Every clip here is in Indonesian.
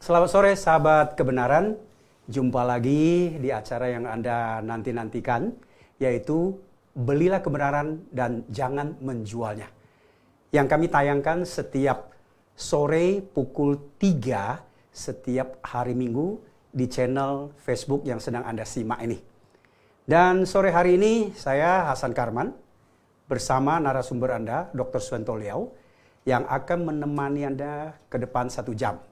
Selamat sore sahabat kebenaran, jumpa lagi di acara yang Anda nanti-nantikan, yaitu Belilah Kebenaran dan Jangan Menjualnya. Yang kami tayangkan setiap sore pukul 3 setiap hari Minggu di channel Facebook yang sedang Anda simak ini. Dan sore hari ini saya Hasan Karman bersama narasumber Anda, Dr. Suento Liao, yang akan menemani Anda ke depan 1 jam.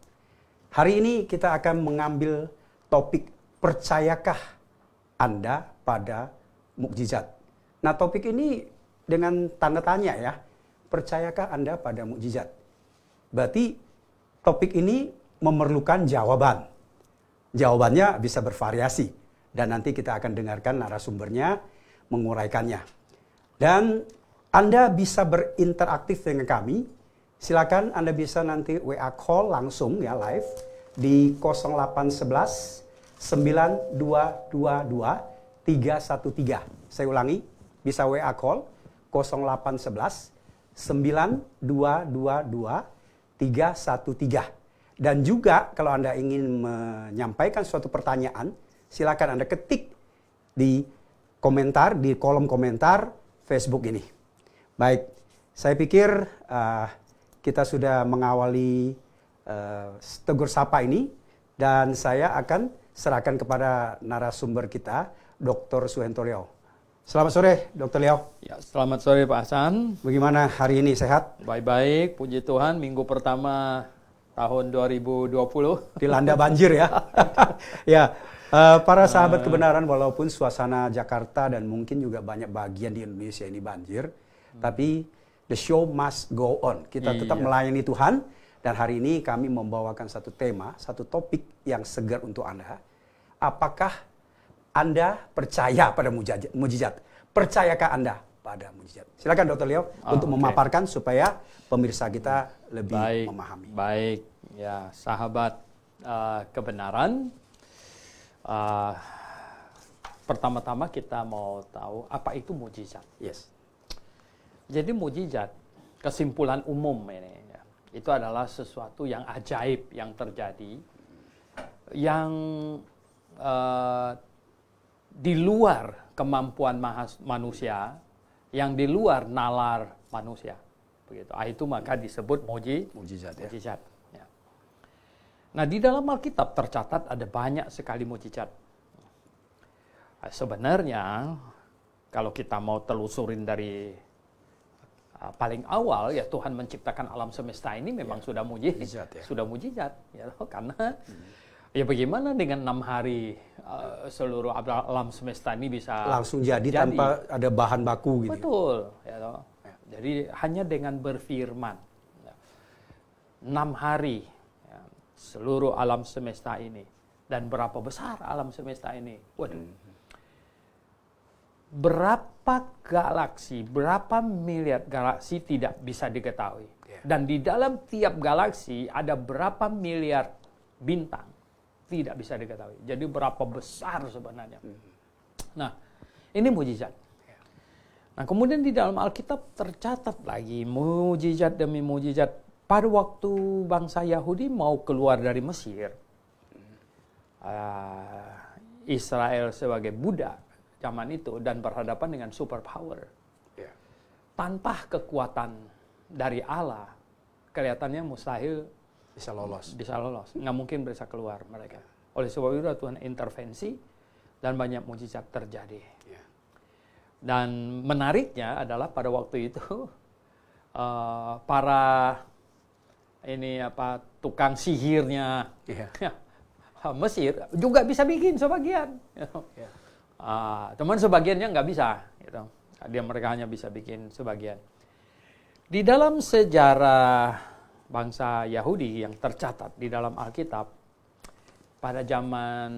Hari ini kita akan mengambil topik percayakah Anda pada mukjizat. Nah, topik ini dengan tanda tanya ya. Percayakah Anda pada mukjizat? Berarti topik ini memerlukan jawaban. Jawabannya bisa bervariasi dan nanti kita akan dengarkan narasumbernya menguraikannya. Dan Anda bisa berinteraktif dengan kami. Silakan Anda bisa nanti WA call langsung ya live di 0811 9222 313. Saya ulangi, bisa WA call 0811 9222 313. Dan juga kalau Anda ingin menyampaikan suatu pertanyaan, silakan Anda ketik di komentar, di kolom komentar Facebook ini. Baik, saya pikir kita sudah mengawali tegur sapa ini dan saya akan serahkan kepada narasumber kita, Dr. Suento Liao. Selamat sore, Dr. Liao. Ya, selamat sore Pak Hasan. Bagaimana hari ini, sehat? Baik-baik, puji Tuhan. Minggu pertama tahun 2020. Dilanda banjir ya. Ya, para sahabat kebenaran, walaupun suasana Jakarta dan mungkin juga banyak bagian di Indonesia ini banjir, tapi the show must go on. Kita tetap melayani Tuhan. Dan hari ini kami membawakan satu tema, satu topik yang segar untuk Anda. Apakah Anda percaya pada mujizat? Percayakah Anda pada mujizat? Silakan Dr. Liao untuk memaparkan supaya pemirsa kita lebih memahami. Baik, ya sahabat kebenaran. Pertama-tama kita mau tahu apa itu mujizat. Yes. Jadi mujizat, kesimpulan umum ini, ya, itu adalah sesuatu yang ajaib yang terjadi, yang di luar kemampuan manusia, yang di luar nalar manusia. Begitu. Itu maka disebut mujizat. Ya. Nah, di dalam Alkitab tercatat ada banyak sekali mujizat. Sebenarnya, kalau kita mau telusurin dari paling awal ya Tuhan menciptakan alam semesta ini memang sudah mujizat ya. Sudah mujizat ya karena ya bagaimana dengan 6 hari seluruh alam semesta ini bisa langsung jadi tanpa ada bahan baku gitu. Betul ya. Jadi hanya dengan berfirman 6 hari ya, seluruh alam semesta ini, dan berapa besar alam semesta ini. Waduh. Berapa galaksi, berapa miliar galaksi tidak bisa diketahui. Dan di dalam tiap galaksi ada berapa miliar bintang tidak bisa diketahui. Jadi berapa besar sebenarnya. Nah, ini mujizat. Nah, kemudian di dalam Alkitab tercatat lagi mujizat demi mujizat. Pada waktu bangsa Yahudi mau keluar dari Mesir, Israel sebagai budak zaman itu dan berhadapan dengan superpower. Tanpa kekuatan dari Allah, kelihatannya mustahil bisa lolos. Nggak mungkin bisa keluar mereka. Oleh sebab itu Tuhan intervensi dan banyak mujizat terjadi. Dan menariknya adalah pada waktu itu para tukang sihirnya Mesir juga bisa bikin sebagian. Teman sebagiannya nggak bisa. Gitu. Mereka hanya bisa bikin sebagian. Di dalam sejarah bangsa Yahudi yang tercatat di dalam Alkitab, pada zaman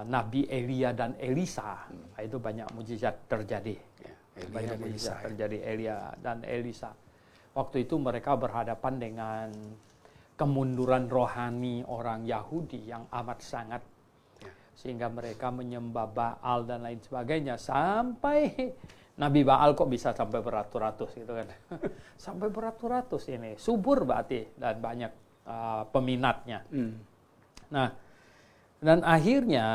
Nabi Elia dan Elisa, itu banyak mujizat terjadi. Banyak mujizat terjadi Elia dan Elisa. Waktu itu mereka berhadapan dengan kemunduran rohani orang Yahudi yang amat sangat, sehingga mereka menyembah Baal dan lain sebagainya, sampai Nabi Baal kok bisa sampai beratus-ratus gitu kan. Sampai beratus-ratus ini. Subur berarti dan banyak peminatnya. Nah, dan akhirnya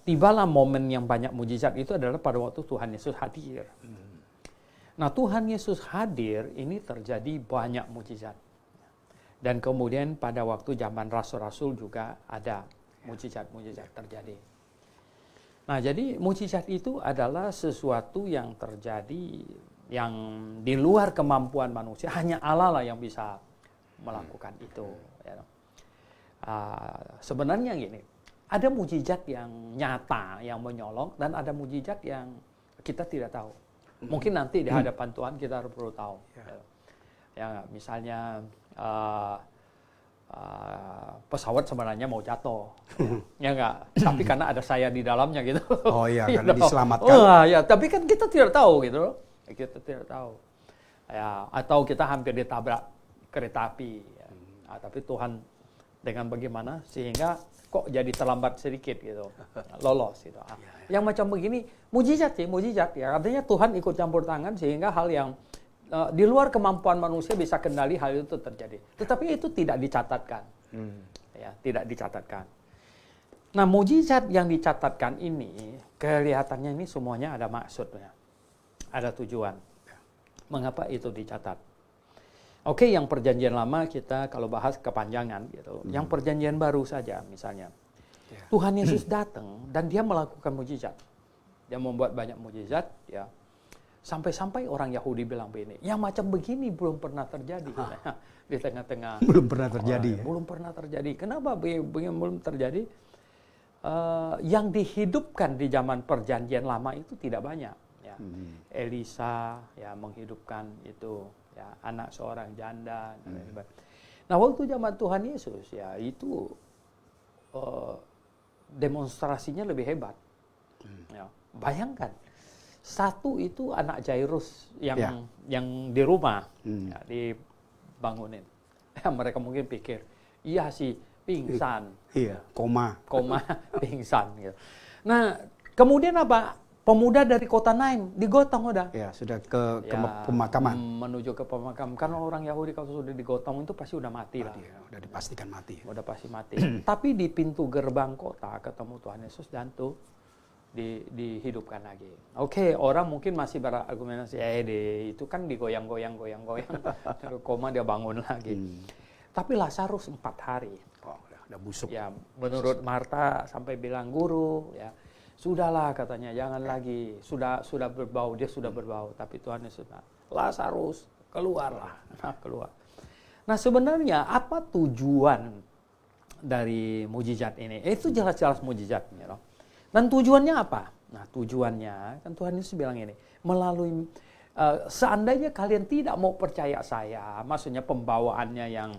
tibalah momen yang banyak mujizat itu adalah pada waktu Tuhan Yesus hadir. Nah, Tuhan Yesus hadir ini terjadi banyak mujizat. Dan kemudian pada waktu zaman rasul-rasul juga ada mujizat-mujizat terjadi. Nah, jadi mujizat itu adalah sesuatu yang terjadi yang di luar kemampuan manusia. Hanya Allah lah yang bisa melakukan itu. Ya. Sebenarnya gini, ada mujizat yang nyata, yang menyolong, dan ada mujizat yang kita tidak tahu. Mungkin nanti di hadapan Tuhan kita harus perlu tahu. Ya, misalnya pesawat sebenarnya mau jatuh, ya enggak, tapi karena ada saya di dalamnya gitu. Oh iya, karena diselamatkan. Oh ya, tapi kan kita tidak tahu gitu, kita tidak tahu. Ya, atau kita hampir ditabrak kereta api, ya. Tapi Tuhan dengan bagaimana sehingga kok jadi terlambat sedikit gitu, lolos gitu. Yang macam begini mujizat sih, mujizat ya. Artinya Tuhan ikut campur tangan sehingga hal yang di luar kemampuan manusia bisa kendali, hal itu terjadi. Tetapi itu tidak dicatatkan. Ya, tidak dicatatkan. Nah, mujizat yang dicatatkan ini kelihatannya ini semuanya ada maksudnya. Ada tujuan. Mengapa itu dicatat? Oke, yang perjanjian lama kita kalau bahas kepanjangan gitu. Yang perjanjian baru saja misalnya. Tuhan Yesus datang dan dia melakukan mujizat. Dia membuat banyak mujizat, ya. Sampai-sampai orang Yahudi bilang begini, yang macam begini belum pernah terjadi di tengah-tengah. Belum pernah terjadi. Ya? Belum pernah terjadi. Kenapa belum terjadi? Yang dihidupkan di zaman perjanjian lama itu tidak banyak. Ya. Elisa ya menghidupkan itu, ya, anak seorang janda. Nah, waktu zaman Tuhan Yesus ya itu demonstrasinya lebih hebat. Ya, bayangkan. Satu itu anak Jairus yang di rumah ya, dibangunin. Ya, mereka mungkin pikir, iya sih pingsan, koma pingsan. Gitu. Nah, kemudian apa? Pemuda dari kota Nain digotong udah. Ya, sudah ke pemakaman. Menuju ke pemakaman. Karena orang Yahudi kalau sudah digotong itu pasti udah mati lah. Ya, udah dipastikan mati. Udah pasti mati. Tapi di pintu gerbang kota ketemu Tuhan Yesus dan tuh dihidupkan lagi. Oke, orang mungkin masih berargumentasi, itu kan digoyang-goyang, koma dia bangun lagi. Tapi Lazarus 4 hari. Oh, udah busuk. Ya, menurut Marta sampai bilang, guru, ya sudahlah katanya, jangan lagi, sudah berbau, dia sudah berbau. Tapi Tuhan Yesus, Lazarus keluarlah, keluar. Nah, sebenarnya apa tujuan dari mujizat ini? Itu jelas-jelas mujizat, ya. Dan tujuannya apa? Nah, tujuannya kan Tuhan Yesus bilang ini, melalui seandainya kalian tidak mau percaya saya, maksudnya pembawaannya yang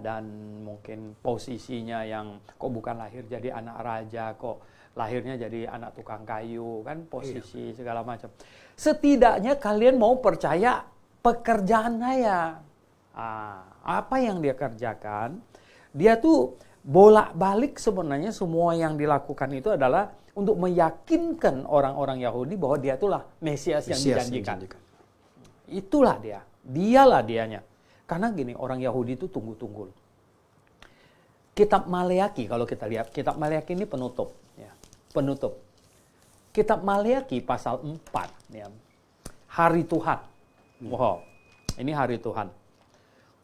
dan mungkin posisinya yang kok bukan lahir jadi anak raja, kok lahirnya jadi anak tukang kayu, kan posisi segala macam. Setidaknya kalian mau percaya pekerjaan saya. Apa yang dia kerjakan? Dia tuh bolak-balik sebenarnya semua yang dilakukan itu adalah untuk meyakinkan orang-orang Yahudi bahwa dia itulah Mesias yang dijanjikan. Itulah dia. Dialah dianya. Karena gini, orang Yahudi itu tunggu-tunggu. Kitab Maleaki kalau kita lihat, Kitab Maleaki ini penutup. Ya, penutup. Kitab Maleaki pasal 4. Ya, hari Tuhan. Wow, ini hari Tuhan.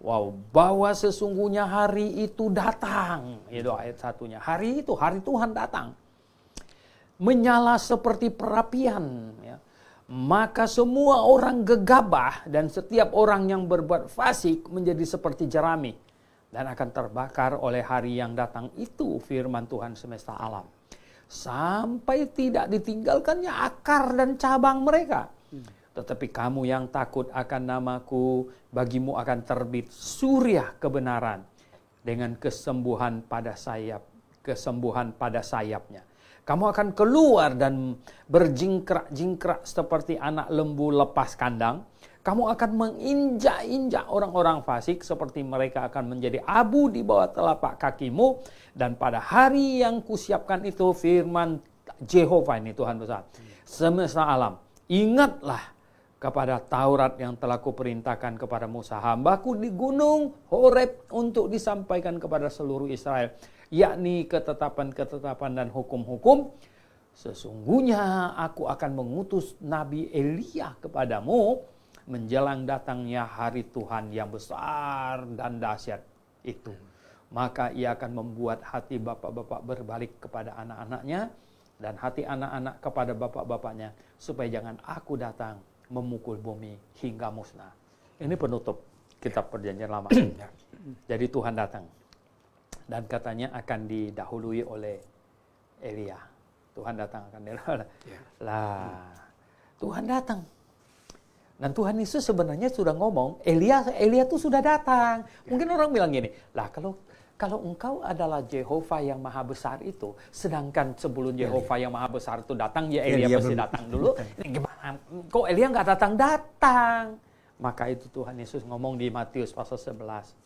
Wow, bahwa sesungguhnya hari itu datang. Itu ayat 1-nya. Hari itu, hari Tuhan datang. Menyala seperti perapian. Ya. Maka semua orang gegabah dan setiap orang yang berbuat fasik menjadi seperti jerami. Dan akan terbakar oleh hari yang datang itu, firman Tuhan semesta alam. sampai tidak ditinggalkannya akar dan cabang mereka. Tetapi kamu yang takut akan namaku, bagimu akan terbit surya kebenaran dengan kesembuhan pada sayapnya. Kamu akan keluar dan berjingkrak-jingkrak seperti anak lembu lepas kandang. Kamu akan menginjak-injak orang-orang fasik seperti mereka akan menjadi abu di bawah telapak kakimu. Dan pada hari yang kusiapkan itu, firman Jehovah ini Tuhan besar, semesta alam, ingatlah kepada Taurat yang telah kuperintahkan kepada Musa hambaku di gunung Horeb untuk disampaikan kepada seluruh Israel, yakni ketetapan-ketetapan dan hukum-hukum. Sesungguhnya aku akan mengutus Nabi Elia kepadamu menjelang datangnya hari Tuhan yang besar dan dahsyat itu. Maka ia akan membuat hati bapak-bapak berbalik kepada anak-anaknya dan hati anak-anak kepada bapak-bapaknya, supaya jangan aku datang memukul bumi hingga musnah. Ini penutup kitab Perjanjian Lama. Jadi Tuhan datang dan katanya akan didahului oleh Elia. Tuhan datang akan didahului. Lah, Tuhan datang. Dan Tuhan Yesus sebenarnya sudah ngomong, Elia itu sudah datang. Mungkin orang bilang gini, lah kalau engkau adalah Jehovah yang maha besar itu, sedangkan sebelum Jehovah yang maha besar itu datang, ya Elia pasti datang dulu. Gimana? Kok Elia nggak datang? Maka itu Tuhan Yesus ngomong di Matius pasal 11.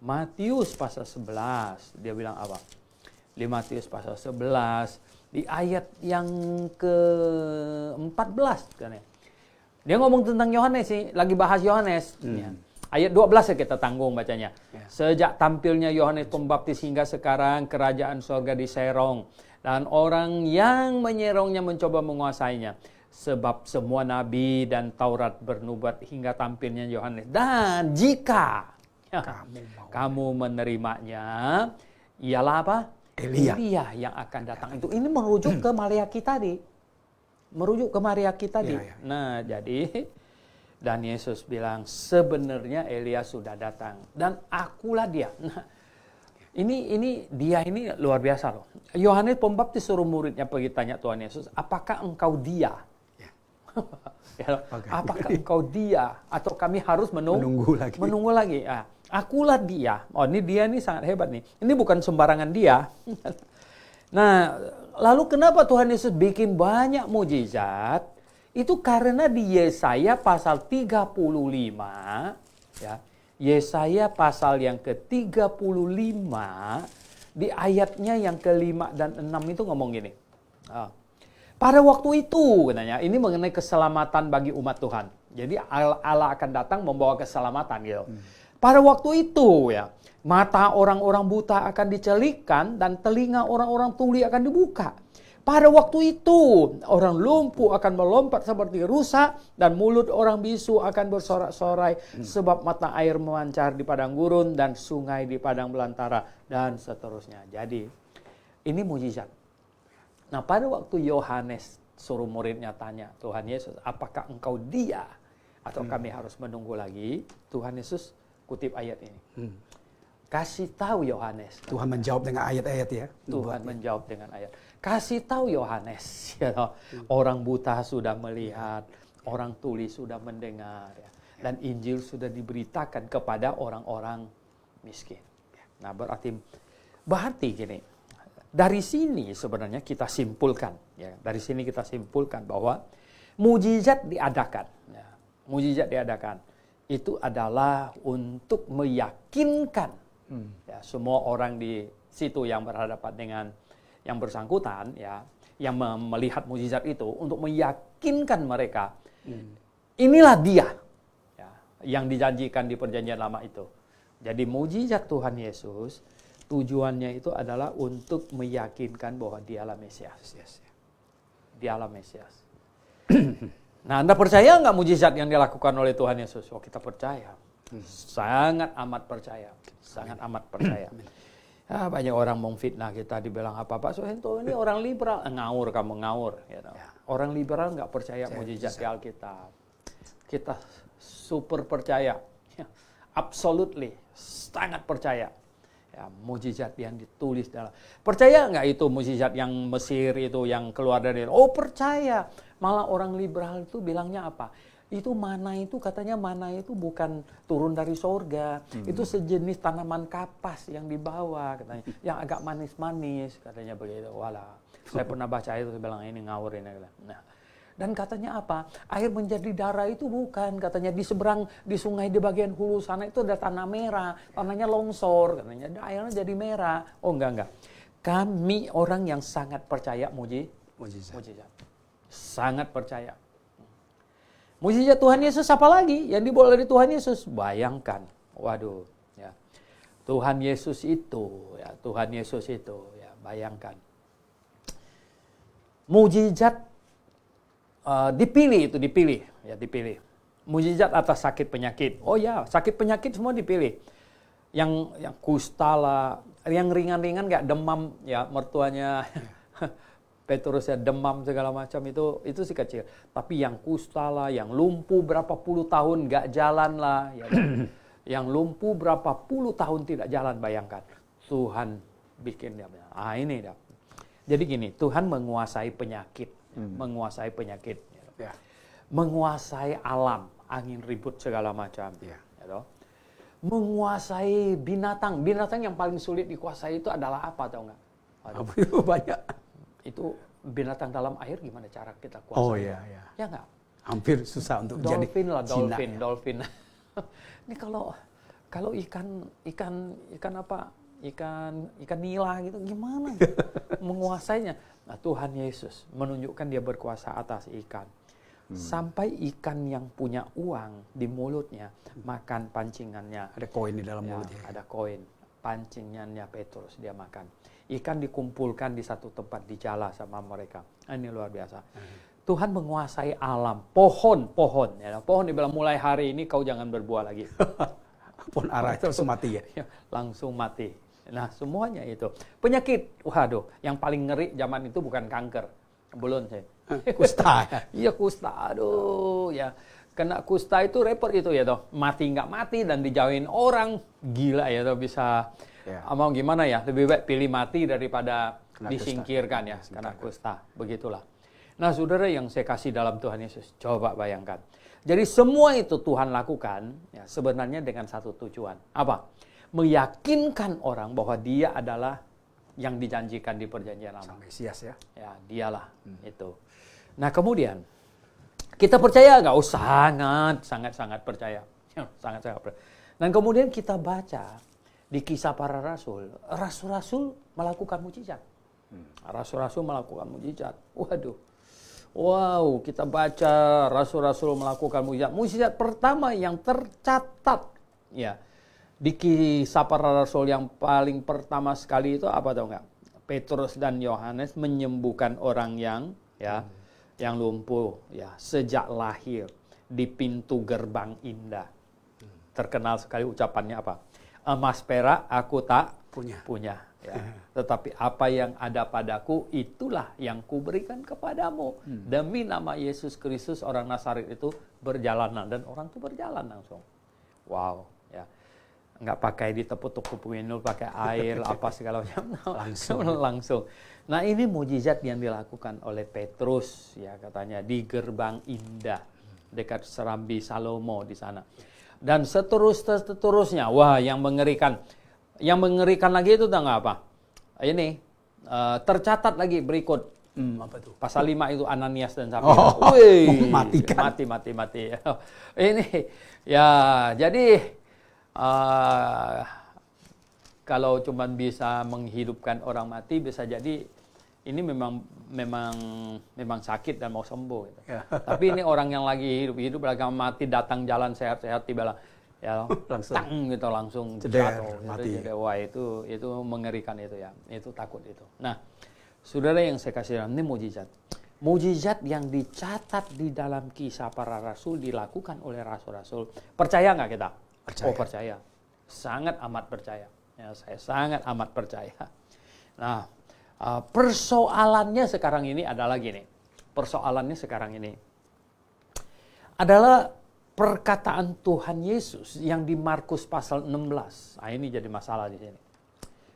Matius pasal 11, dia bilang apa? Di Matius pasal 11, di ayat yang ke-14. Dia ngomong tentang Yohanes sih, lagi bahas Yohanes. Ayat 12 ya kita tanggung bacanya. Sejak tampilnya Yohanes Pembaptis hingga sekarang, kerajaan sorga diserong. Dan orang yang menyerongnya mencoba menguasainya. Sebab semua nabi dan Taurat bernubuat hingga tampilnya Yohanes. Dan jika kamu menerimanya, ialah apa? Elia yang akan datang. Itu ini merujuk ke Maleakhi tadi. Nah, jadi dan Yesus bilang, sebenarnya Elia sudah datang dan akulah dia. Nah, ini dia ini luar biasa loh. Yohanes Pembaptis suruh muridnya pergi tanya Tuhan Yesus, apakah engkau dia? Apakah engkau dia? Atau kami harus menunggu lagi? Akulah dia. Oh, ini dia nih sangat hebat nih. Ini bukan sembarangan dia. Nah, lalu kenapa Tuhan Yesus bikin banyak mujizat? Itu karena di Yesaya pasal 35, ya, Yesaya pasal yang ke-35, di ayatnya yang ke-5 dan 6 itu ngomong gini. Pada waktu itu, katanya, ini mengenai keselamatan bagi umat Tuhan. Jadi Allah akan datang membawa keselamatan gitu. Pada waktu itu, ya, mata orang-orang buta akan dicelikkan dan telinga orang-orang tuli akan dibuka. Pada waktu itu, orang lumpuh akan melompat seperti rusa dan mulut orang bisu akan bersorak-sorai sebab mata air memancar di padang gurun dan sungai di padang belantara dan seterusnya. Jadi, ini mujizat. Nah, pada waktu Yohanes suruh muridnya tanya, Tuhan Yesus, apakah engkau dia? Atau kami harus menunggu lagi? Tuhan Yesus kutip ayat ini. Kasih tahu Yohanes. Tuhan menjawab dengan ayat-ayat ya. Tuhan menjawab dengan ayat. Kasih tahu Yohanes, ya, orang buta sudah melihat, orang tuli sudah mendengar, ya, dan Injil sudah diberitakan kepada orang-orang miskin. Nah, berarti gini, dari sini sebenarnya kita simpulkan, ya, bahwa mujizat diadakan, ya, itu adalah untuk meyakinkan ya, semua orang di situ yang berhadapan dengan yang bersangkutan, ya, yang melihat mujizat itu, untuk meyakinkan mereka inilah dia, ya, yang dijanjikan di Perjanjian Lama itu. Jadi mujizat Tuhan Yesus tujuannya itu adalah untuk meyakinkan bahwa dialah Mesias. Dialah Mesias. Nah, Anda percaya nggak mujizat yang dilakukan oleh Tuhan Yesus? Oh, kita percaya. Sangat amat percaya. Banyak orang memfitnah kita, dibilang apa, Pak Suhento ini orang liberal. Ngawur kamu, ngawur. You know. Orang liberal nggak percaya mujizat di Alkitab. Kita super percaya. Absolutely, sangat percaya. Ya, mujizat yang ditulis dalam. Percaya nggak itu mujizat yang Mesir itu yang keluar dari? Oh percaya. Malah orang liberal itu bilangnya apa? Itu mana itu katanya mana itu bukan turun dari sorga. Itu sejenis tanaman kapas yang dibawa katanya. Yang agak manis-manis katanya begitu. Walah, saya pernah baca itu, saya bilang ini ngawur ini. Nah, dan katanya apa? Air menjadi darah itu bukan. Katanya di seberang, di sungai di bagian hulu sana itu ada tanah merah. Tanahnya longsor. Katanya airnya jadi merah. Oh enggak. Kami orang yang sangat percaya mujizat. Sangat percaya. Mujizat Tuhan Yesus apa lagi? Yang dibawa dari Tuhan Yesus. Bayangkan. Waduh. Ya. Tuhan Yesus itu. Ya, bayangkan. Mujizat dipilih. Mujizat atas sakit penyakit. Oh ya, sakit penyakit semua dipilih. Yang kusta lah, yang ringan-ringan nggak demam ya mertuanya Petrus ya demam segala macam itu sih kecil. Tapi yang kusta lah, yang lumpuh berapa puluh tahun nggak jalan lah, ya, yang lumpuh berapa puluh tahun tidak jalan, bayangkan Tuhan bikin dia. Ah ini dah. Jadi gini, Tuhan menguasai penyakit. Ya. Menguasai alam, angin ribut segala macam. Ya. Menguasai binatang yang paling sulit dikuasai itu adalah apa, tahu nggak? Banyak. Itu binatang dalam air gimana cara kita kuasai? Oh iya. Ya nggak? Hampir susah untuk jadi dolphin. Ini kalau ikan apa? Ikan nila gitu gimana menguasainya? Nah, Tuhan Yesus menunjukkan dia berkuasa atas ikan. Sampai ikan yang punya uang di mulutnya makan pancingannya. Ada koin di dalam mulutnya. Ada koin. Pancingannya Petrus dia makan. Ikan dikumpulkan di satu tempat dijala sama mereka. Ini luar biasa. Tuhan menguasai alam. Pohon. Ya. Pohon dibilang mulai hari ini kau jangan berbuah lagi. Pohon ara itu langsung mati ya? Langsung mati. Nah semuanya itu. Penyakit. Waduh. Yang paling ngeri zaman itu bukan kanker. Belum sih. Kusta ya? Iya kusta. Aduh ya. Kena kusta itu repot itu ya toh. Mati nggak mati dan dijauhin orang. Gila ya toh bisa. Ya. Mau gimana ya. Lebih baik pilih mati daripada disingkirkan ya. Karena kusta. Begitulah. Nah saudara yang saya kasih dalam Tuhan Yesus. Coba bayangkan. Jadi semua itu Tuhan lakukan ya, sebenarnya dengan satu tujuan. Apa? Meyakinkan orang bahwa dia adalah yang dijanjikan di perjanjian lama. Mesias ya. Ya, dialah itu. Nah, kemudian kita percaya nggak? Oh, sangat percaya. Sangat percaya. Dan kemudian kita baca di Kisah Para Rasul, rasul-rasul melakukan mujizat. Rasul-rasul melakukan mujizat. Waduh. Wow, kita baca rasul-rasul melakukan mujizat. Mujizat pertama yang tercatat ya. Di Kisah Para Rasul yang paling pertama sekali itu apa tahu nggak? Petrus dan Yohanes menyembuhkan orang yang lumpuh ya sejak lahir di pintu gerbang indah. Terkenal sekali ucapannya apa? Emas perak aku tak punya ya. Tetapi apa yang ada padaku itulah yang kuberikan kepadamu. Demi nama Yesus Kristus orang Nazaret itu berjalanan dan orang itu berjalan langsung. Wow ya. Nggak pakai ditepuk-tepuk minum, pakai air, apa segala macam. Langsung. Nah ini mujizat yang dilakukan oleh Petrus, ya katanya, di gerbang indah, dekat Serambi Salomo di sana. Dan seterusnya, wah yang mengerikan. Yang mengerikan lagi itu tentang apa? Ini, tercatat lagi berikut. Apa tuh? Pasal 5 itu Ananias dan Safira. Mati. Ini, ya jadi... kalau cuma bisa menghidupkan orang mati bisa jadi ini memang sakit dan mau sembuh gitu. Ya. Tapi ini orang yang lagi hidup lagi mati datang jalan sehat-sehat tiba-tiba ya langsung jatuh mati. Jadi, wah itu mengerikan itu ya. Itu takut itu. Nah, saudara yang saya kasih ini mujizat yang dicatat di dalam Kisah Para Rasul dilakukan oleh rasul-rasul. Percaya nggak kita? Oh percaya, sangat amat percaya. Ya, saya sangat amat percaya. Nah, persoalannya sekarang ini adalah gini. Adalah perkataan Tuhan Yesus yang di Markus pasal 16. Nah, ini jadi masalah di sini.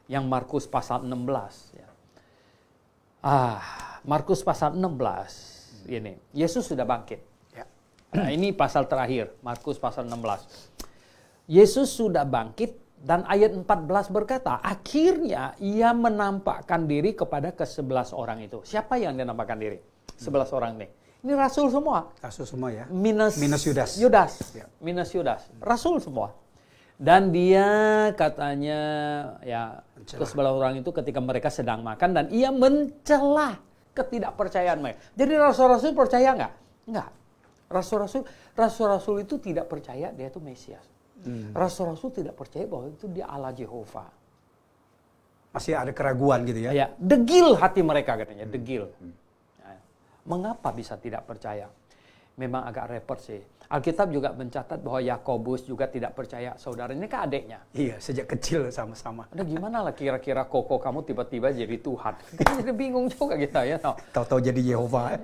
yang Markus pasal 16 ya. Markus pasal 16 ini. Yesus sudah bangkit. Ya. Nah, ini pasal terakhir, Markus pasal 16. Yesus sudah bangkit dan ayat 14 berkata, akhirnya ia menampakkan diri kepada ke-11 orang itu. Siapa yang dia nampakkan diri? 11 orang ini. Ini rasul semua. Rasul semua ya. Minus Yudas. Ya. Minus Yudas. Rasul semua. Dan dia katanya ya ke-11 orang itu ketika mereka sedang makan dan ia mencela ketidakpercayaan mereka. Jadi rasul-rasul percaya nggak? Nggak. Rasul-rasul itu tidak percaya dia itu Mesias. Rasul-rasul tidak percaya bahwa itu dia Allah Jehovah. Masih ada keraguan gitu ya. Ya, degil hati mereka katanya, degil. Mengapa bisa tidak percaya? Memang agak repot sih. Alkitab juga mencatat bahwa Yakobus juga tidak percaya saudara. Ini kan adiknya. Iya, sejak kecil sama-sama. Ada gimana lah kira-kira koko kamu tiba-tiba jadi Tuhan? Kan jadi bingung juga kita ya. Tahu-tahu jadi Yehova.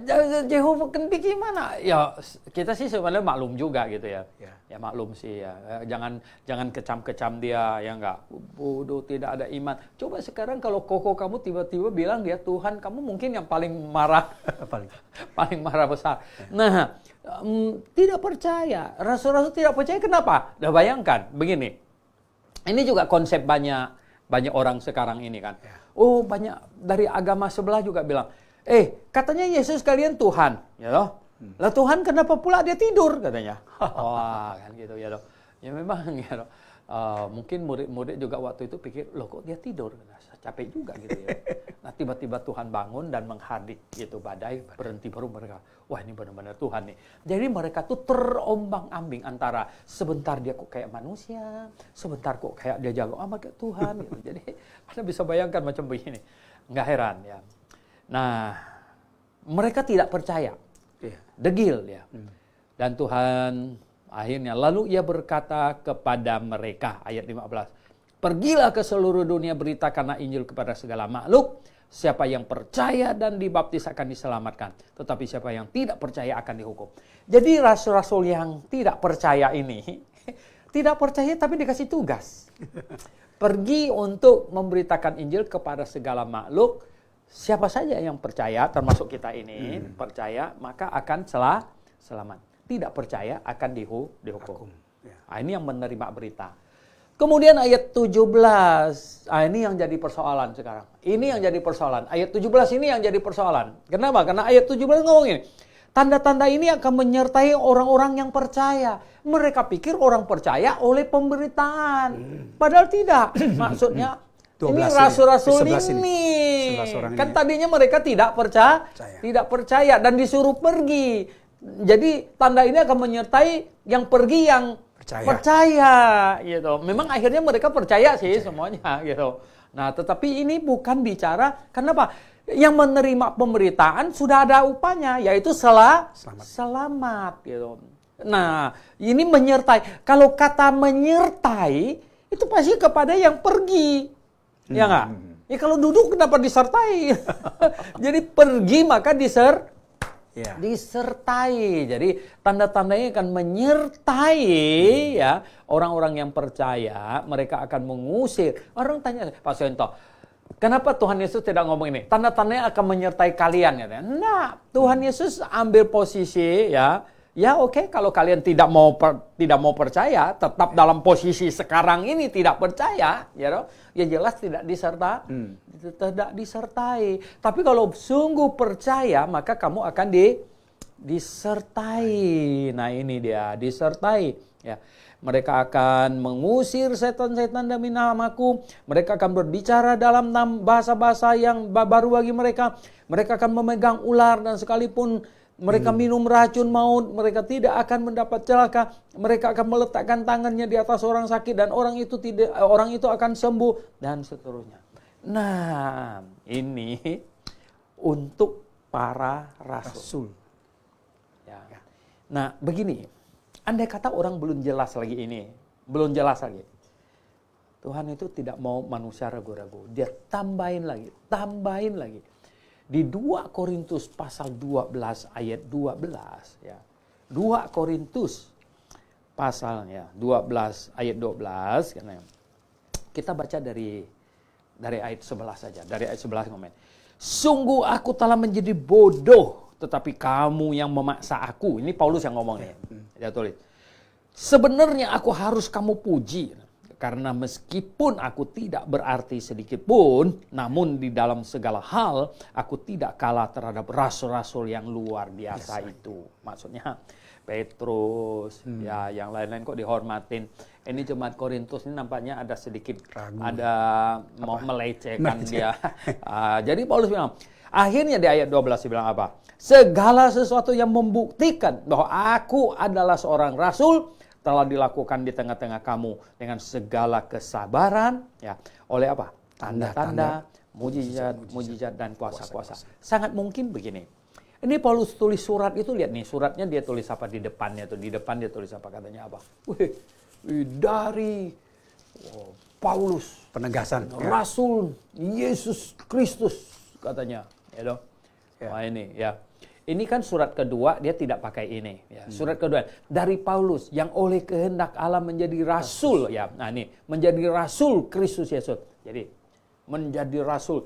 Yehova kan gimana? Ya kita sih sebenarnya maklum juga gitu ya. Ya maklum sih ya. Jangan kecam-kecam dia ya enggak. Bodoh, tidak ada iman. Coba sekarang kalau koko kamu tiba-tiba bilang dia Tuhan, kamu mungkin yang paling marah. paling marah besar. Nah, tidak percaya. Rasul-rasul tidak percaya kenapa? Udah bayangkan begini. Ini juga konsep banyak orang sekarang ini kan. Oh, banyak dari agama sebelah juga bilang, katanya Yesus kalian Tuhan, ya loh. Lah Tuhan kenapa pula dia tidur katanya. Wah, kan gitu ya loh. Ya memang ya loh. Mungkin murid-murid juga waktu itu pikir, loh kok dia tidur? Capek juga gitu ya. Nah tiba-tiba Tuhan bangun dan menghadik gitu badai, berhenti baru mereka, wah ini benar-benar Tuhan nih. Jadi mereka tuh terombang-ambing antara sebentar dia kok kayak manusia, sebentar kok kayak dia jago amat kayak Tuhan gitu. Jadi Anda bisa bayangkan macam begini. Nggak heran ya. Nah mereka tidak percaya. Degil ya. Dan Tuhan akhirnya lalu ia berkata kepada mereka ayat 15. Pergilah ke seluruh dunia beritakanlah Injil kepada segala makhluk. Siapa yang percaya dan dibaptis akan diselamatkan. Tetapi siapa yang tidak percaya akan dihukum. Jadi rasul-rasul yang tidak percaya ini tidak percaya tapi dikasih tugas. Pergi untuk memberitakan Injil kepada segala makhluk. Siapa saja yang percaya termasuk kita ini percaya maka akan selamat. Tidak percaya akan dihukum. Nah, ini yang menerima berita. Kemudian ayat 17, ini yang jadi persoalan sekarang. Ini yang jadi persoalan. Ayat 17 ini yang jadi persoalan. Kenapa? Karena ayat 17 ngomong ini. Tanda-tanda ini akan menyertai orang-orang yang percaya. Mereka pikir orang percaya oleh pemberitaan. Padahal tidak. Maksudnya, ini rasul-rasul ini. Kan tadinya mereka tidak percaya dan disuruh pergi. Jadi tanda ini akan menyertai yang pergi yang percaya gitu. Memang akhirnya mereka percaya sih semuanya gitu. Nah, tetapi ini bukan bicara kenapa? Yang menerima pemberitaan sudah ada upahnya yaitu selamat gitu. Nah, ini menyertai. Kalau kata menyertai itu pasti kepada yang pergi. Ya enggak? Ya kalau duduk kenapa disertai? Jadi pergi maka disertai. Jadi tanda-tandanya akan menyertai ya orang-orang yang percaya, mereka akan mengusir. Orang tanya, Pak Sento, kenapa Tuhan Yesus tidak ngomong ini? Tanda-tandanya akan menyertai kalian ya. Nah, Tuhan Yesus ambil posisi ya. Ya oke, kalau kalian tidak mau percaya, tetap dalam posisi sekarang ini tidak percaya, ya jelas tidak disertai. Tapi kalau sungguh percaya, maka kamu akan disertai. Nah ini dia, disertai. Ya, mereka akan mengusir setan-setan demi namaku. Mereka akan berbicara dalam bahasa-bahasa yang baru bagi mereka. Mereka akan memegang ular dan sekalipun mereka minum racun maut, mereka tidak akan mendapat celaka. Mereka akan meletakkan tangannya di atas orang sakit dan orang itu akan sembuh dan seterusnya. Nah, ini untuk para rasul. Ya. Nah, begini. Andai kata orang belum jelas lagi ini, belum jelas lagi. Tuhan itu tidak mau manusia ragu-ragu. Dia tambahin lagi. Di 2 Korintus pasal 12 ayat 12 ya. 2 Korintus pasalnya 12 ayat 12 karena kita baca dari Dari ayat 11 saja. Dari ayat 11 komen. Sungguh aku telah menjadi bodoh, tetapi kamu yang memaksa aku. Ini Paulus yang ngomong nih. Dia tulis. Sebenarnya aku harus kamu puji. Karena meskipun aku tidak berarti sedikit pun, namun di dalam segala hal, aku tidak kalah terhadap rasul-rasul yang luar biasa itu. Maksudnya Petrus, ya yang lain-lain kok dihormatin. Ini jemaat Korintus ini nampaknya ada sedikit ragu, ada mau melecehkan dia. Jadi Paulus bilang, akhirnya di ayat 12 dia bilang apa? Segala sesuatu yang membuktikan bahwa aku adalah seorang rasul telah dilakukan di tengah-tengah kamu dengan segala kesabaran, ya, oleh apa? Tanda-tanda, mujizat dan kuasa-kuasa. Sangat mungkin begini. Ini Paulus tulis surat itu, lihat nih, suratnya dia tulis apa di depannya tuh. Di depan dia tulis apa, katanya apa? Dari Paulus, penegasan, Rasul Yesus Kristus, katanya. Ya dong. Wah ini, ya. Ini kan surat kedua, dia tidak pakai ini. Ya. Surat kedua, dari Paulus, yang oleh kehendak Allah menjadi rasul. Ya, nah ini, menjadi rasul Kristus Yesus. Jadi, menjadi rasul.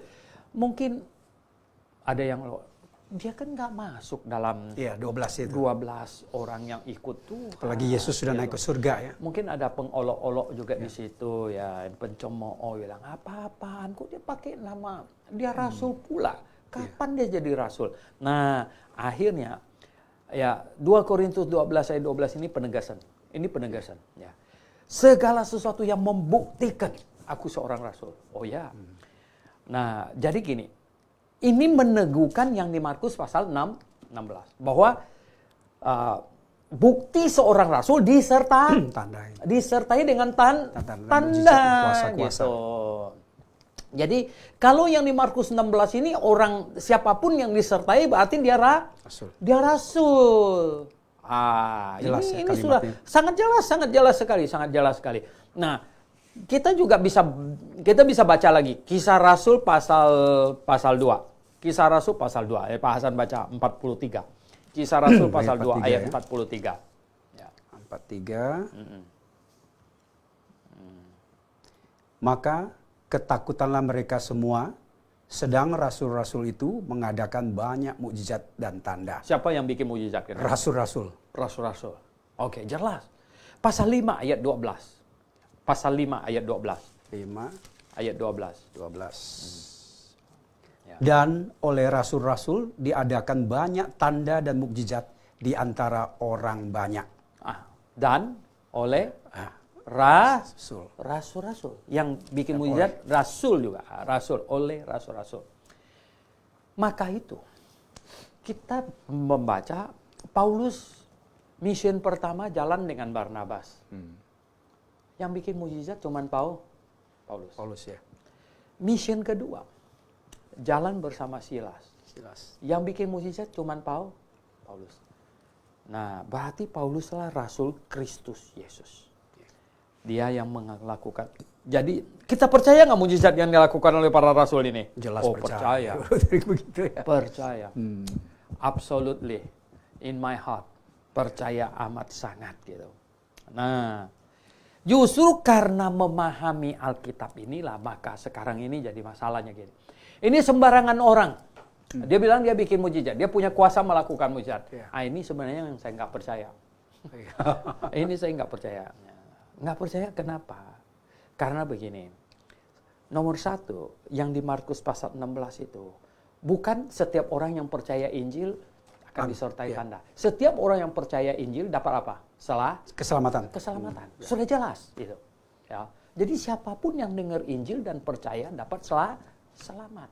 Mungkin ada yang, dia kan nggak masuk dalam 12 itu. 12 orang yang ikut tuh. Apalagi Yesus sudah naik ke surga ya. Mungkin ada pengolok-olok juga di situ ya, pencemooh bilang apa-apaan kok dia pakai nama, dia rasul pula. Kapan dia jadi rasul? Nah, akhirnya ya 2 Korintus 12 ayat 12 ini penegasan. Ini penegasan ya. Segala sesuatu yang membuktikan aku seorang rasul. Oh ya. Nah, jadi gini. Ini meneguhkan yang di Markus pasal 16 bahwa bukti seorang rasul disertai dengan tanda gitu. Jadi kalau yang di Markus 16 ini orang siapapun yang disertai berarti dia rasul. Jelas ini sudah sangat jelas sekali. Nah, kita bisa baca lagi Kisah Rasul pasal 2. Kisah Rasul pasal 2, Pak Hasan baca 43. Kisah Rasul pasal 2 ayat 43. Ya. 43. Maka ketakutanlah mereka semua, sedang rasul-rasul itu mengadakan banyak mukjizat dan tanda. Siapa yang bikin mukjizat? Rasul-rasul. Rasul-rasul. Oke, jelas. Pasal 5 ayat 12. Pasal 5 ayat 12. 5 ayat 12. Ya. Dan oleh rasul-rasul diadakan banyak tanda dan mukjizat di antara orang banyak. Dan oleh rasul-rasul yang bikin mukjizat, rasul juga, oleh rasul-rasul. Maka itu kita membaca Paulus mission pertama jalan dengan Barnabas. Yang bikin mukjizat cuman Paulus ya. Mission kedua jalan bersama Silas. Yang bikin mukjizat cuman Paulus. Nah, berarti Pauluslah rasul Kristus Yesus. Dia yang melakukan. Jadi kita percaya nggak mukjizat yang dilakukan oleh para rasul ini? Jelas percaya. Begitu ya. Percaya. Absolutely. In my heart. Percaya amat sangat gitu. Nah, justru karena memahami Alkitab inilah maka sekarang ini jadi masalahnya gini. Ini sembarangan orang. Dia bilang dia bikin mukjizat. Dia punya kuasa melakukan mukjizat. Ini sebenarnya yang saya nggak percaya. Ini saya nggak percaya. Nggak percaya kenapa? Karena begini. Nomor 1, yang di Markus pasal 16 itu. Bukan setiap orang yang percaya Injil akan disertai tanda. Setiap orang yang percaya Injil dapat apa? Keselamatan. Sudah jelas. Gitu. Ya. Jadi siapapun yang dengar Injil dan percaya dapat selamat.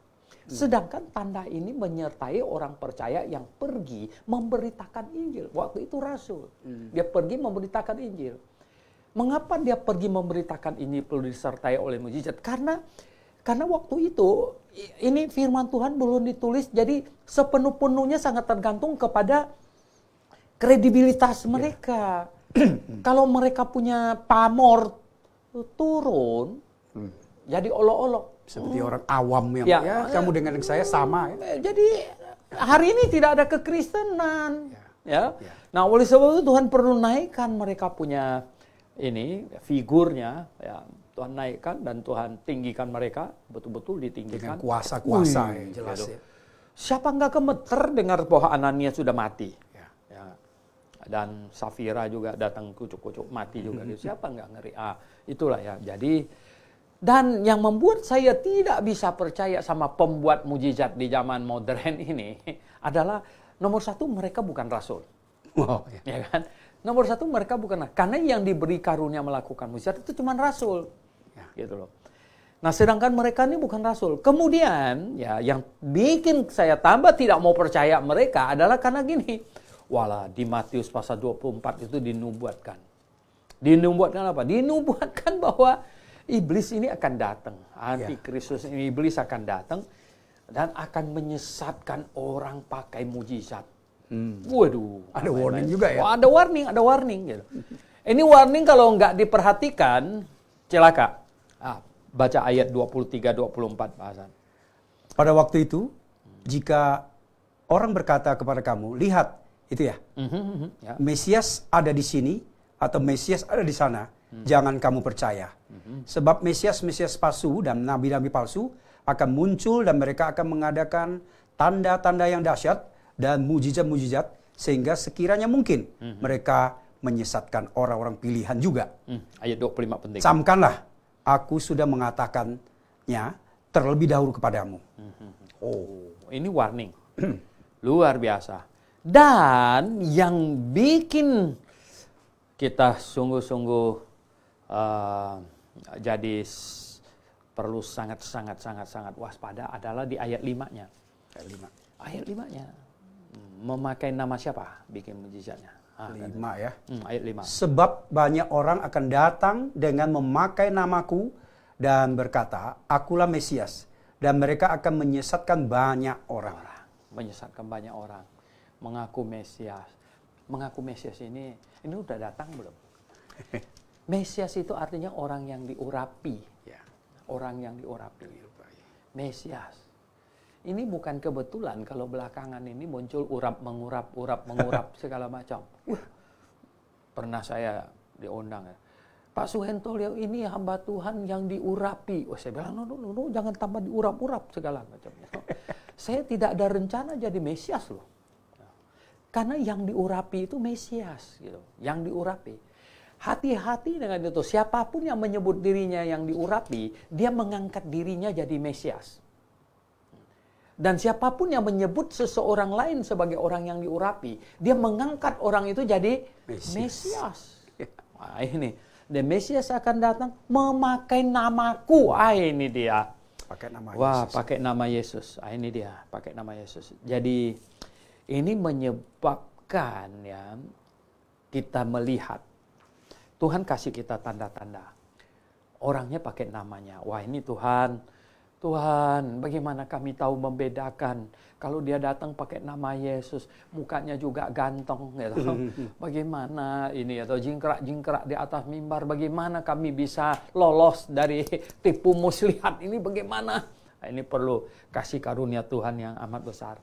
Sedangkan tanda ini menyertai orang percaya yang pergi memberitakan Injil. Waktu itu rasul. Dia pergi memberitakan Injil. Mengapa dia pergi memberitakan Injil perlu disertai oleh mukjizat? Karena waktu itu ini firman Tuhan belum ditulis, jadi sepenuh-penuhnya sangat tergantung kepada kredibilitas mereka. Kalau mereka punya pamor turun, jadi olok-olok. Seperti orang awam yang kamu dengan saya sama. Jadi hari ini tidak ada kekristenan. Nah, oleh sebab itu Tuhan perlu naikkan mereka punya ini figurnya, Tuhan naikkan dan Tuhan tinggikan mereka, betul-betul Dengan ditinggikan. kuasa-kuasa Wih, yang jelas gitu. ya. Siapa nggak gemeter dengar bahwa Ananias sudah mati? Ya. Ya. Dan Safira juga datang kucuk-kucuk mati juga. Gitu. Siapa nggak ngeri? Itulah ya. Jadi, dan yang membuat saya tidak bisa percaya sama pembuat mujizat di zaman modern ini adalah nomor satu, mereka bukan rasul. Wow, ya. Ya kan? Nomor satu, mereka bukan, karena yang diberi karunia melakukan mujizat itu cuma rasul. Ya. Gitu loh. Nah, sedangkan mereka ini bukan rasul. Kemudian, ya, yang bikin saya tambah tidak mau percaya mereka adalah karena gini. Walah, di Matius pasal 24 itu dinubuatkan. Dinubuatkan apa? Dinubuatkan bahwa iblis ini akan datang. Antikristus ini, iblis akan datang dan akan menyesatkan orang pakai mujizat. Waduh. Ada warning juga ya? Oh, ada warning. Gitu. Ini warning kalau nggak diperhatikan, celaka. Baca ayat 23-24 bahasan. Pada waktu itu, jika orang berkata kepada kamu, lihat, itu ya, Ya. Mesias ada di sini, atau Mesias ada di sana, jangan kamu percaya. Sebab Mesias-Mesias palsu dan nabi-nabi palsu akan muncul dan mereka akan mengadakan tanda-tanda yang dahsyat dan mujizat-mujizat, sehingga sekiranya mungkin mereka menyesatkan orang-orang pilihan juga. Ayat 25 penting. Camkanlah, aku sudah mengatakannya terlebih dahulu kepadamu. Oh, ini warning. Luar biasa. Dan yang bikin kita sungguh-sungguh jadi perlu sangat waspada adalah di ayat 5-nya. Ayat 5-nya. Memakai nama siapa bikin mujizatnya? 5 ya. Ayat 5. Sebab banyak orang akan datang dengan memakai namaku dan berkata, akulah Mesias. Dan mereka akan menyesatkan banyak orang. Menyesatkan banyak orang. Mengaku Mesias. Mengaku Mesias ini udah datang belum? Mesias itu artinya orang yang diurapi. Ya. Orang yang diurapi. Mesias. Ini bukan kebetulan kalau belakangan ini muncul urap mengurap segala macam. Pernah saya diundang ya. Pak Suhento ini hamba Tuhan yang diurapi. Saya bilang, no, jangan tambah diurap-urap segala macam. Saya tidak ada rencana jadi Mesias loh. Karena yang diurapi itu Mesias. Gitu. Yang diurapi. Hati-hati dengan itu. Siapapun yang menyebut dirinya yang diurapi, dia mengangkat dirinya jadi Mesias. Dan siapapun yang menyebut seseorang lain sebagai orang yang diurapi, dia mengangkat orang itu jadi Mesias. Wah, ini. Dan Mesias akan datang memakai namaku. Ini dia. Pakai nama Wah, Yesus. pakai nama Yesus. Ini dia, pakai nama Yesus. Jadi ini menyebabkan ya kita melihat Tuhan kasih kita tanda-tanda. Orangnya pakai namanya. Wah, ini Tuhan, bagaimana kami tahu membedakan kalau dia datang pakai nama Yesus, mukanya juga ganteng, gitu. Bagaimana ini atau jingkrak-jingkrak di atas mimbar, bagaimana kami bisa lolos dari tipu muslihat ini, bagaimana? Nah, ini perlu kasih karunia Tuhan yang amat besar.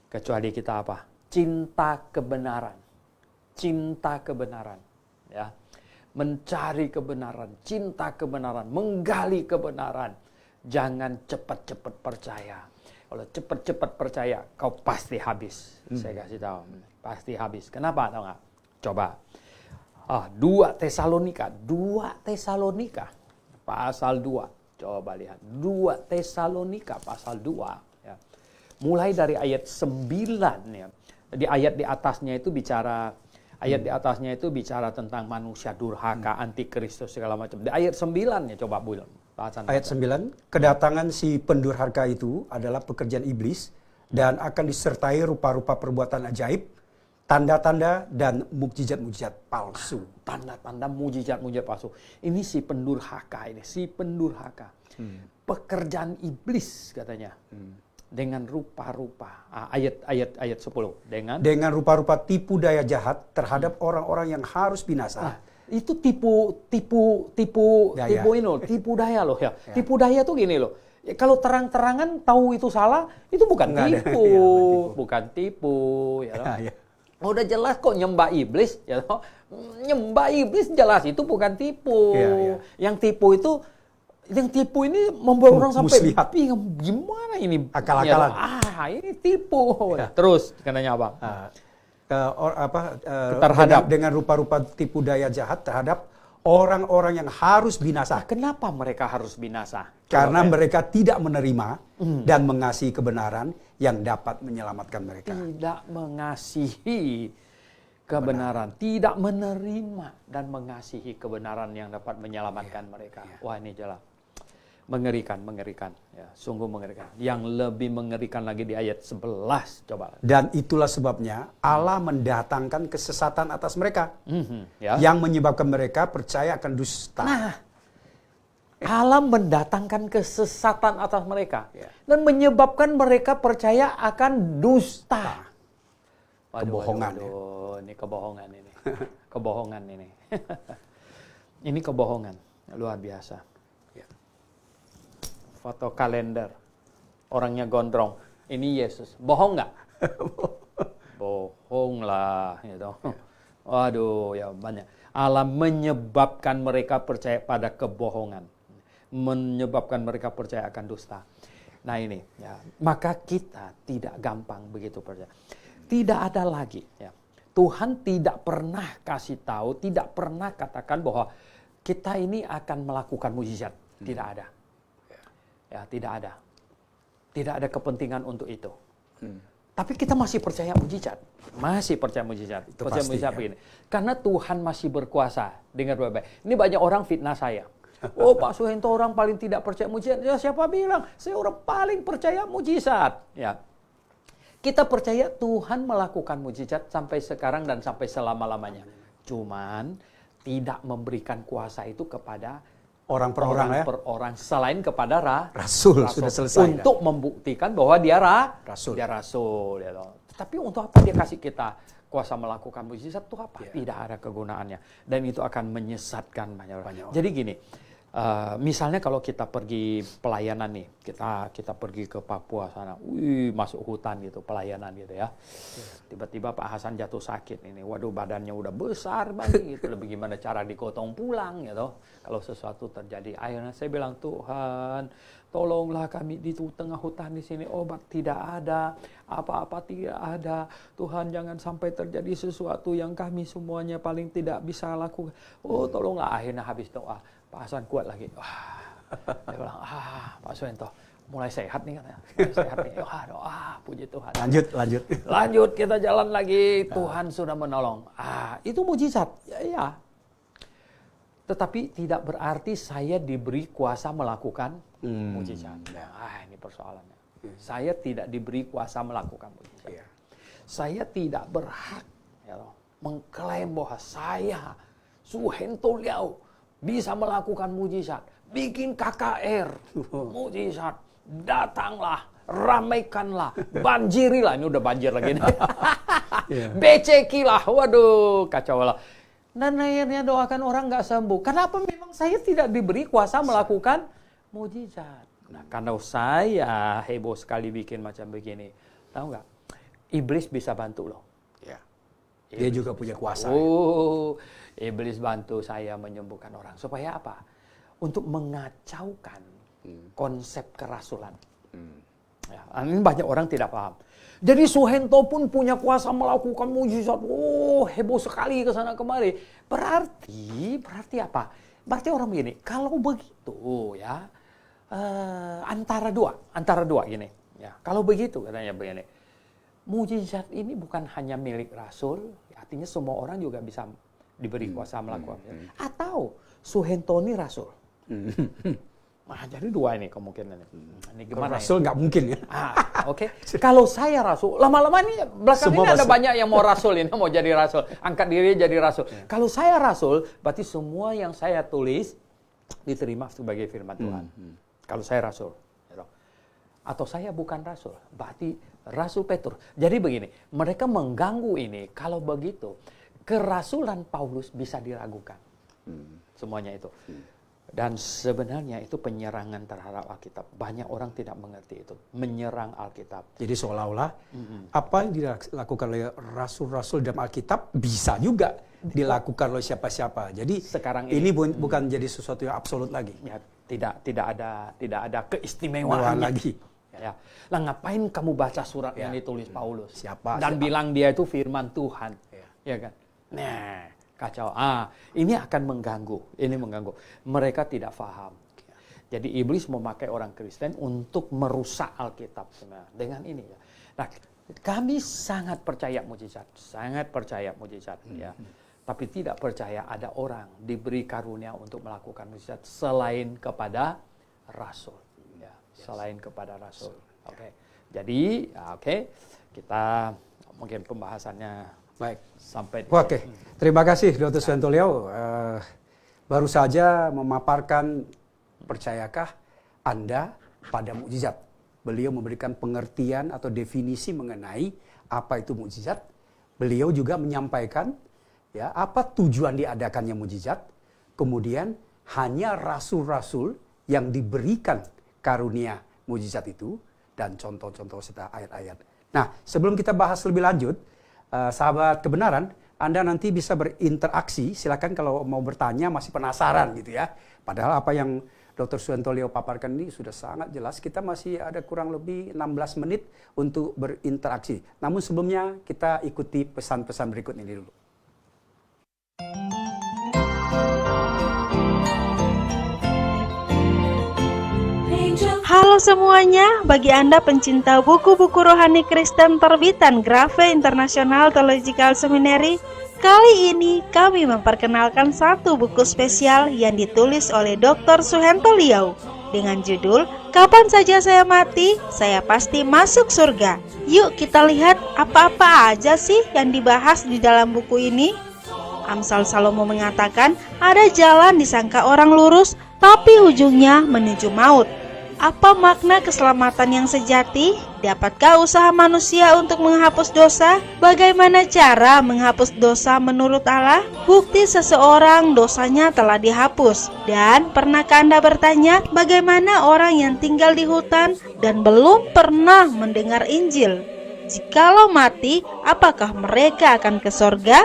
Kecuali kita apa? Cinta kebenaran, ya, mencari kebenaran, cinta kebenaran, menggali kebenaran. Jangan cepat-cepat percaya. Kalau cepat-cepat percaya, kau pasti habis. Saya kasih tahu, pasti habis. Kenapa? Tahu nggak? Coba. 2 Tesalonika pasal 2. Coba lihat. 2 Tesalonika pasal 2. Ya. Mulai dari ayat 9. Ya. Di ayat di atasnya itu bicara tentang manusia durhaka, antikristus segala macam. Di ayat 9 ya coba Bu. Ayat 9, kedatangan si pendurhaka itu adalah pekerjaan iblis dan akan disertai rupa-rupa perbuatan ajaib, tanda-tanda dan mukjizat-mukjizat palsu. Tanda-tanda mujizat-mujizat palsu. Ini si pendurhaka. Pekerjaan iblis katanya. Dengan rupa-rupa. Ayat 10. Dengan rupa-rupa tipu daya jahat terhadap orang-orang yang harus binasa. Itu tipu daya loh ya. Tipu daya tuh gini loh. Kalau terang-terangan tahu itu salah, itu bukan tipu, bukan tipu ya. Udah jelas kok nyembah iblis, ya toh. Nyembah iblis jelas itu bukan tipu. Iya. Yang tipu ini membawa orang sampai muslihat. bingung, gimana ini? Akal-akalan. Ini tipu. Terus kenanya apa? Terhadap dengan rupa-rupa tipu daya jahat terhadap orang-orang yang harus binasa. Kenapa mereka harus binasa? Karena mereka tidak menerima dan mengasihi kebenaran yang dapat menyelamatkan mereka. Tidak mengasihi kebenaran, tidak menerima dan mengasihi kebenaran yang dapat menyelamatkan mereka. Wah, ini jelas. Mengerikan. Ya, sungguh mengerikan. Yang lebih mengerikan lagi di ayat 11, coba. Dan itulah sebabnya Allah mendatangkan kesesatan atas mereka. Ya. Yang menyebabkan mereka percaya akan dusta. Nah, Allah mendatangkan kesesatan atas mereka. Ya. Dan menyebabkan mereka percaya akan dusta. Kebohongan. Ini kebohongan ini. Kebohongan ini. Ini kebohongan. Luar biasa. Ya. Foto kalender. Orangnya gondrong. Ini Yesus. Bohong nggak? Bohong lah. Gitu. Waduh, ya banyak. Allah menyebabkan mereka percaya pada kebohongan. Menyebabkan mereka percaya akan dusta. Nah ini, ya, maka kita tidak gampang begitu percaya. Tidak ada lagi. Ya. Tuhan tidak pernah kasih tahu, tidak pernah katakan bahwa kita ini akan melakukan mujizat. Tidak ada. Ya, tidak ada. Tidak ada kepentingan untuk itu. Tapi kita masih percaya mujizat. Masih percaya mujizat. Itu percaya pasti, mujizat ya. begini. Karena Tuhan masih berkuasa. Dengar baik-baik. Ini banyak orang fitnah saya. Oh, Pak Suhento orang paling tidak percaya mujizat. Ya, siapa bilang? Saya orang paling percaya mujizat. Ya. Kita percaya Tuhan melakukan mujizat sampai sekarang dan sampai selama-lamanya. Cuman tidak memberikan kuasa itu kepada Orang per orang ya. per orang selain kepada Rasul sudah selesai. untuk membuktikan bahwa dia Rasul. Dia rasul. Ya toh. Tapi untuk apa dia kasih kita kuasa melakukan mujizat? Itu apa? Tidak ada kegunaannya. Dan itu akan menyesatkan banyak orang. Jadi gini. Misalnya kalau kita pergi pelayanan nih, kita pergi ke Papua sana, masuk hutan gitu, pelayanan gitu ya. Tiba-tiba Pak Hasan jatuh sakit ini, waduh badannya udah besar banget gitu, bagaimana cara digotong pulang gitu. Kalau sesuatu terjadi, akhirnya saya bilang, Tuhan, tolonglah kami di tengah hutan di sini, obat tidak ada, apa-apa tidak ada. Tuhan jangan sampai terjadi sesuatu yang kami semuanya paling tidak bisa lakukan. Oh tolonglah, akhirnya habis doa. Pak Hasan kuat lagi. Wah, dia bilang, Pak Suhento mulai sehat nih katanya. Mulai sehat nih. Puji Tuhan. Lanjut. Lanjut kita jalan lagi. Tuhan sudah menolong. Itu mujizat. Ya. Tetapi tidak berarti saya diberi kuasa melakukan mujizat. Ini persoalannya. Saya tidak diberi kuasa melakukan mujizat. Saya tidak berhak mengklaim bahwa saya Suhento Liau bisa melakukan mujizat, bikin KKR, mujizat, datanglah, ramaikanlah, banjirilah, ini udah banjir lagi nih, becekilah, waduh, kacau lah. Dan akhirnya doakan orang nggak sembuh. Kenapa memang saya tidak diberi kuasa melakukan mujizat? Nah, karena saya heboh sekali bikin macam begini, tahu nggak? Iblis bisa bantu loh. Dia juga punya kuasa. Iblis bantu saya menyembuhkan orang. Supaya apa? Untuk mengacaukan konsep kerasulan. Ya, ini banyak orang tidak paham. Jadi Suhento pun punya kuasa melakukan mujizat. Heboh sekali ke sana kemari. Berarti apa? Berarti orang begini, kalau begitu ya, antara dua gini. Ya, kalau begitu katanya begini. Mujizat ini bukan hanya milik rasul, artinya semua orang juga bisa diberi kuasa melakukan. Atau Suhento ini rasul. Jadi dua ini kemungkinan. Ini gimana? Rasul nggak mungkin ya. Oke. Kalau saya rasul, lama-lama ini belakang ini ada banyak yang mau rasul ini, mau jadi rasul, angkat diri jadi rasul. Kalau saya rasul, berarti semua yang saya tulis diterima sebagai firman Tuhan. Kalau saya rasul. Atau saya bukan rasul, berarti Rasul Petrus. Jadi begini, mereka mengganggu ini. Kalau begitu, kerasulan Paulus bisa diragukan. Semuanya itu. Dan sebenarnya itu penyerangan terhadap Alkitab. Banyak orang tidak mengerti itu. Menyerang Alkitab. Jadi seolah-olah apa yang dilakukan oleh rasul-rasul dalam Alkitab bisa juga dilakukan oleh siapa-siapa. Jadi Sekarang ini bukan jadi sesuatu yang absolut lagi. Ya, tidak ada keistimewaan lagi. Ya. Lah ngapain kamu baca surat yang ditulis Paulus? Siapa? Dan bilang dia itu firman Tuhan. Ya kan? Nah, kacau. Ini akan mengganggu. Ini mengganggu. Mereka tidak paham. Jadi iblis memakai orang Kristen untuk merusak Alkitab sebenarnya dengan ini ya. Nah, kami sangat percaya mujizat, ya. Tapi tidak percaya ada orang diberi karunia untuk melakukan mujizat selain kepada rasul. Ya, selain kepada rasul. Oke. Jadi, kita mungkin pembahasannya baik sampai. Oke. Terima kasih Dr. Suyanto. Baru saja memaparkan percayakah Anda pada mukjizat. Beliau memberikan pengertian atau definisi mengenai apa itu mukjizat. Beliau juga menyampaikan ya apa tujuan diadakannya mukjizat. Kemudian hanya rasul-rasul yang diberikan karunia mukjizat itu dan contoh-contoh serta ayat-ayat. Nah, sebelum kita bahas lebih lanjut, sahabat kebenaran, Anda nanti bisa berinteraksi. Silakan kalau mau bertanya, masih penasaran gitu ya. Padahal apa yang Dr. Suyanto paparkan ini sudah sangat jelas. Kita masih ada kurang lebih 16 menit untuk berinteraksi. Namun sebelumnya kita ikuti pesan-pesan berikut ini dulu. Halo semuanya, bagi Anda pencinta buku-buku rohani Kristen terbitan Grace International Theological Seminary, kali ini kami memperkenalkan satu buku spesial yang ditulis oleh Dr. Suyanto dengan judul Kapan Saja Saya Mati, Saya Pasti Masuk Surga. Yuk kita lihat apa-apa aja sih yang dibahas di dalam buku ini. Amsal Salomo mengatakan ada jalan disangka orang lurus, tapi ujungnya menuju maut. Apa makna keselamatan yang sejati? Dapatkah usaha manusia untuk menghapus dosa? Bagaimana cara menghapus dosa menurut Allah? Bukti seseorang dosanya telah dihapus. Dan pernahkah Anda bertanya, bagaimana orang yang tinggal di hutan dan belum pernah mendengar Injil? Jikalau mati, apakah mereka akan ke sorga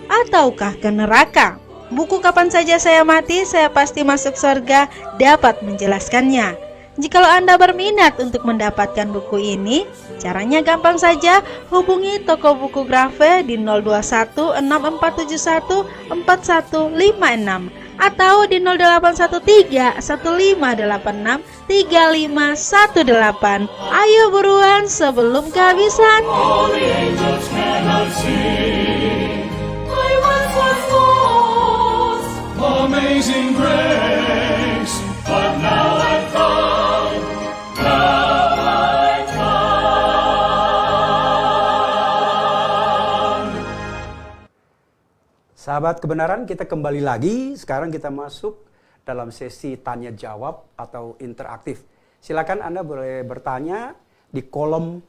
ataukah ke neraka? Buku Kapan Saja Saya Mati, Saya Pasti Masuk Sorga dapat menjelaskannya. Jikalau Anda berminat untuk mendapatkan buku ini, caranya gampang saja, hubungi toko buku Grace di 021 6471 4156 atau di 0813 1586 3518. Ayo buruan sebelum kehabisan. Amazing grace, but now I've found, Sahabat kebenaran, kita kembali lagi. Sekarang kita masuk dalam sesi tanya jawab atau interaktif. Silakan Anda boleh bertanya di kolom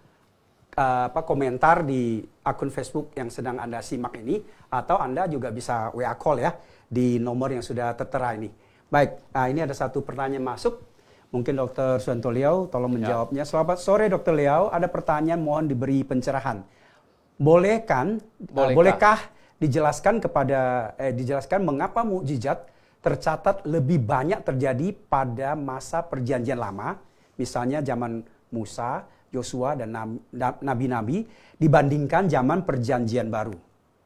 komentar di akun Facebook yang sedang Anda simak ini, atau Anda juga bisa WA call ya di nomor yang sudah tertera ini. Baik, ini ada satu pertanyaan masuk. Mungkin Dr. Suyanto tolong menjawabnya. Selamat sore Dr. Liao, ada pertanyaan, mohon diberi pencerahan. Bolehkah dijelaskan mengapa mukjizat tercatat lebih banyak terjadi pada masa Perjanjian Lama, misalnya zaman Musa, Yosua dan nabi-nabi, dibandingkan zaman Perjanjian Baru?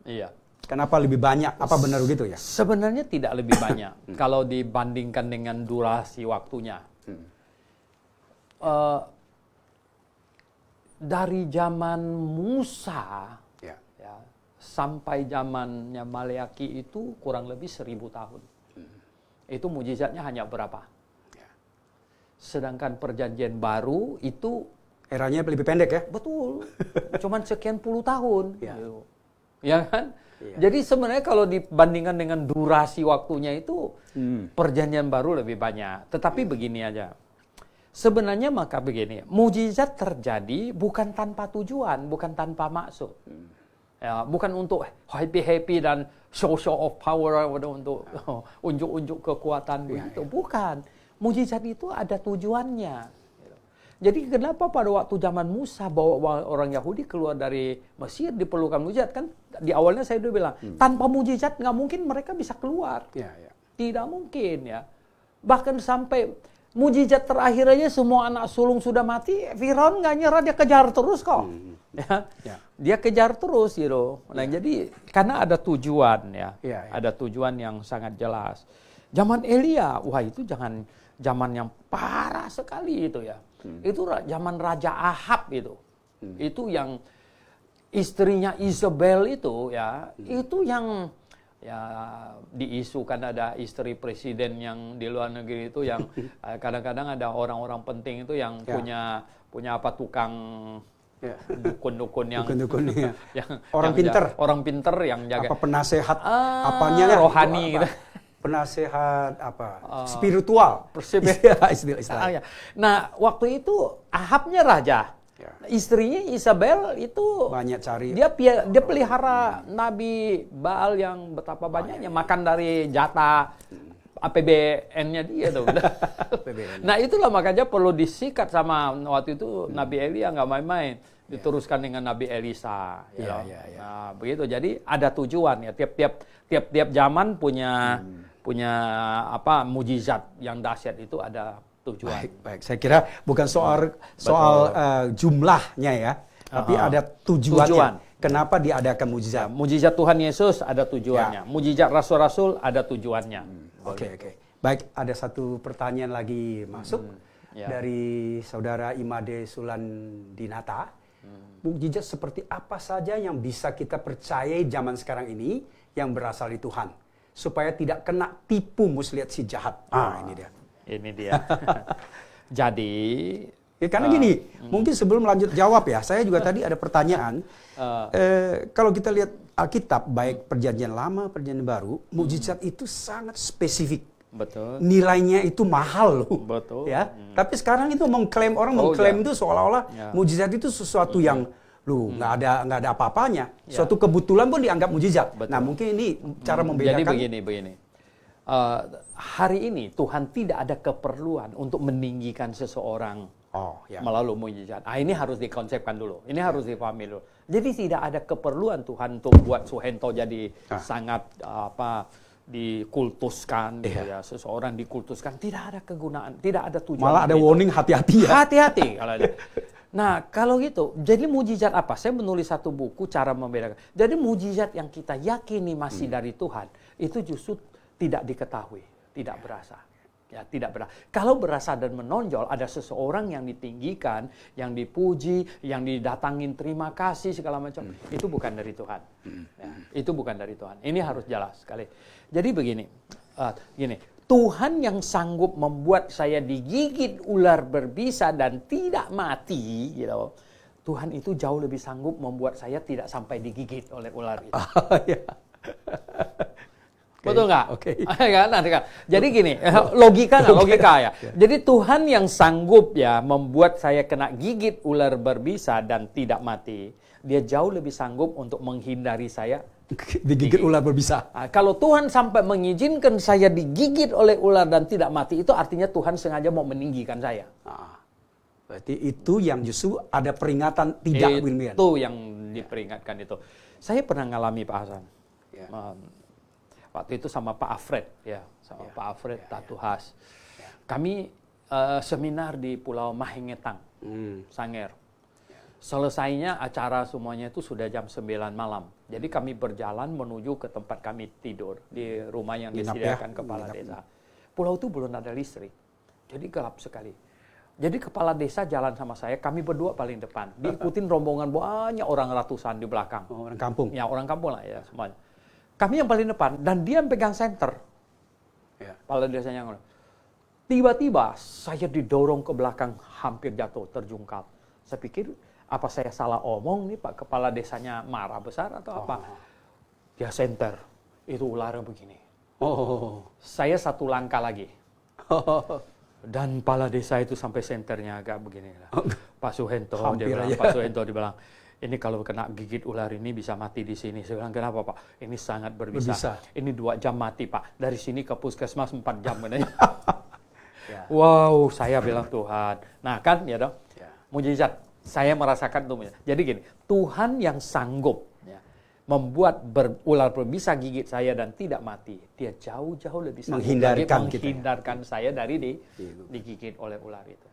Iya. Kenapa lebih banyak? Apa benar begitu ya? Sebenarnya tidak lebih banyak kalau dibandingkan dengan durasi waktunya. Dari zaman Musa sampai zamannya Maleaki itu kurang lebih 1000 tahun. Itu mujizatnya hanya berapa? Sedangkan Perjanjian Baru itu eranya lebih pendek ya? Betul. Cuman sekian puluh tahun. Gitu. Ya kan? Iya. Jadi sebenarnya kalau dibandingkan dengan durasi waktunya itu Perjanjian Baru lebih banyak. Tetapi begini aja. Sebenarnya begini, mujizat terjadi bukan tanpa tujuan, bukan tanpa maksud. Ya, bukan untuk happy dan show of power untuk unjuk-unjuk kekuatan begitu. Bukan. Mujizat itu ada tujuannya. Jadi kenapa pada waktu zaman Musa bawa orang Yahudi keluar dari Mesir diperlukan mujizat kan? Di awalnya saya udah bilang tanpa mujizat nggak mungkin mereka bisa keluar. Tidak mungkin ya. Bahkan sampai mujizat terakhir aja semua anak sulung sudah mati, Firaun nggak nyerah, dia kejar terus kok. Dia kejar terus gitu. Nah jadi karena ada tujuan ya. Ada tujuan yang sangat jelas. Zaman Elia, wah itu zaman yang parah sekali itu ya. Itu zaman Raja Ahab itu. Itu yang istrinya Isabel itu ya, itu yang ya diisukan ada istri presiden yang di luar negeri itu yang kadang-kadang ada orang-orang penting itu yang punya apa tukang dukun-dukun yang orang pinter. Orang pinter yang jaga apa penasehat apanya rohani gitu. Penasehat apa spiritual istilah. Nah waktu itu Ahabnya raja, istrinya Isabel itu banyak cari. Dia pelihara Nabi Baal yang betapa banyaknya makan dari jatah APBN-nya dia tuh. Nah itulah makanya perlu disikat sama waktu itu Nabi Elia nggak main-main. Diteruskan dengan Nabi Elisa. Nah begitu. Jadi ada tujuan ya. Tiap zaman punya mujizat yang dahsyat itu ada tujuan. Baik. Saya kira bukan soal jumlahnya ya, tapi ada tujuannya. Kenapa diadakan mujizat? Mujizat Tuhan Yesus ada tujuannya. Mujizat rasul-rasul ada tujuannya. Oke. Baik, ada satu pertanyaan lagi masuk dari saudara Imade Sulandinata. Mujizat seperti apa saja yang bisa kita percayai zaman sekarang ini yang berasal dari Tuhan, supaya tidak kena tipu muslihat si jahat. Ini dia. Jadi, karena gini, mungkin sebelum lanjut jawab ya, saya juga tadi ada pertanyaan. Kalau kita lihat Alkitab, baik Perjanjian Lama, Perjanjian Baru, mujizat itu sangat spesifik. Betul. Nilainya itu mahal loh. Betul. Ya. Tapi sekarang itu mengklaim itu seolah-olah mujizat itu sesuatu yang nggak ada apa-apanya. Suatu kebetulan pun dianggap mujizat. Betul. Nah mungkin ini cara membedakan. Jadi begini. Hari ini Tuhan tidak ada keperluan untuk meninggikan seseorang melalui mujizat. Ini harus dikonsepkan dulu. Ini harus dipahami dulu. Jadi tidak ada keperluan Tuhan untuk buat Suhento jadi sangat dikultuskan, gitu ya. Seseorang dikultuskan, tidak ada kegunaan, tidak ada tujuan. Malah ada warning hati-hati ya. Hati-hati kalau ada. Nah, kalau gitu, jadi mujizat apa? Saya menulis satu buku cara membedakan. Jadi mujizat yang kita yakini masih dari Tuhan, itu justru tidak diketahui, tidak berasa. Ya, tidak berasa. Kalau berasa dan menonjol, ada seseorang yang ditinggikan, yang dipuji, yang didatangin terima kasih segala macam. Itu bukan dari Tuhan. Ya, itu bukan dari Tuhan. Ini harus jelas sekali. Jadi begini, Tuhan yang sanggup membuat saya digigit ular berbisa dan tidak mati, gitu. Tuhan itu jauh lebih sanggup membuat saya tidak sampai digigit oleh ular itu. Betul nggak? Oke. Jadi gini, logika ya. Jadi Tuhan yang sanggup ya membuat saya kena gigit ular berbisa dan tidak mati, dia jauh lebih sanggup untuk menghindari saya digigit ular berbisa. Kalau Tuhan sampai mengizinkan saya digigit oleh ular dan tidak mati, itu artinya Tuhan sengaja mau meninggikan saya. Berarti itu yang justru ada peringatan tidak win-win. Itu yang diperingatkan itu. Saya pernah ngalami Pak Hasan. Waktu itu sama Pak Alfred, Pak Alfred Tatuhas. Kami seminar di Pulau Mahengetang, Sanger. Selesainya acara semuanya itu sudah jam 9 malam. Jadi kami berjalan menuju ke tempat kami tidur di rumah yang disediakan kepala desa. Pulau itu belum ada listrik, jadi gelap sekali. Jadi kepala desa jalan sama saya, kami berdua paling depan. Diikutin rombongan banyak orang ratusan di belakang. Orang kampung. Ya orang kampung lah ya semuanya. Kami yang paling depan dan dia yang pegang senter. Kepala desanya yang tiba-tiba saya didorong ke belakang, hampir jatuh, terjungkal. Saya pikir apa saya salah omong nih Pak kepala desanya marah besar atau apa? Dia senter, itu ularnya begini. Saya satu langkah lagi. Dan kepala desa itu sampai senternya agak begini. Pak Suhento, Pak Suhento dibilang, ini kalau kena gigit ular ini bisa mati di sini. Saya bilang, kenapa Pak? Ini sangat berbisa. Ini 2 jam mati Pak. Dari sini ke puskesmas 4 jam. Ya. Wow, saya bilang Tuhan. Nah kan ya dong, Ya. mujizat. Saya merasakan itu. Jadi gini, Tuhan yang sanggup membuat ular berbisa gigit saya dan tidak mati. Dia jauh-jauh lebih sanggup menghindarkan saya dari digigit oleh ular itu.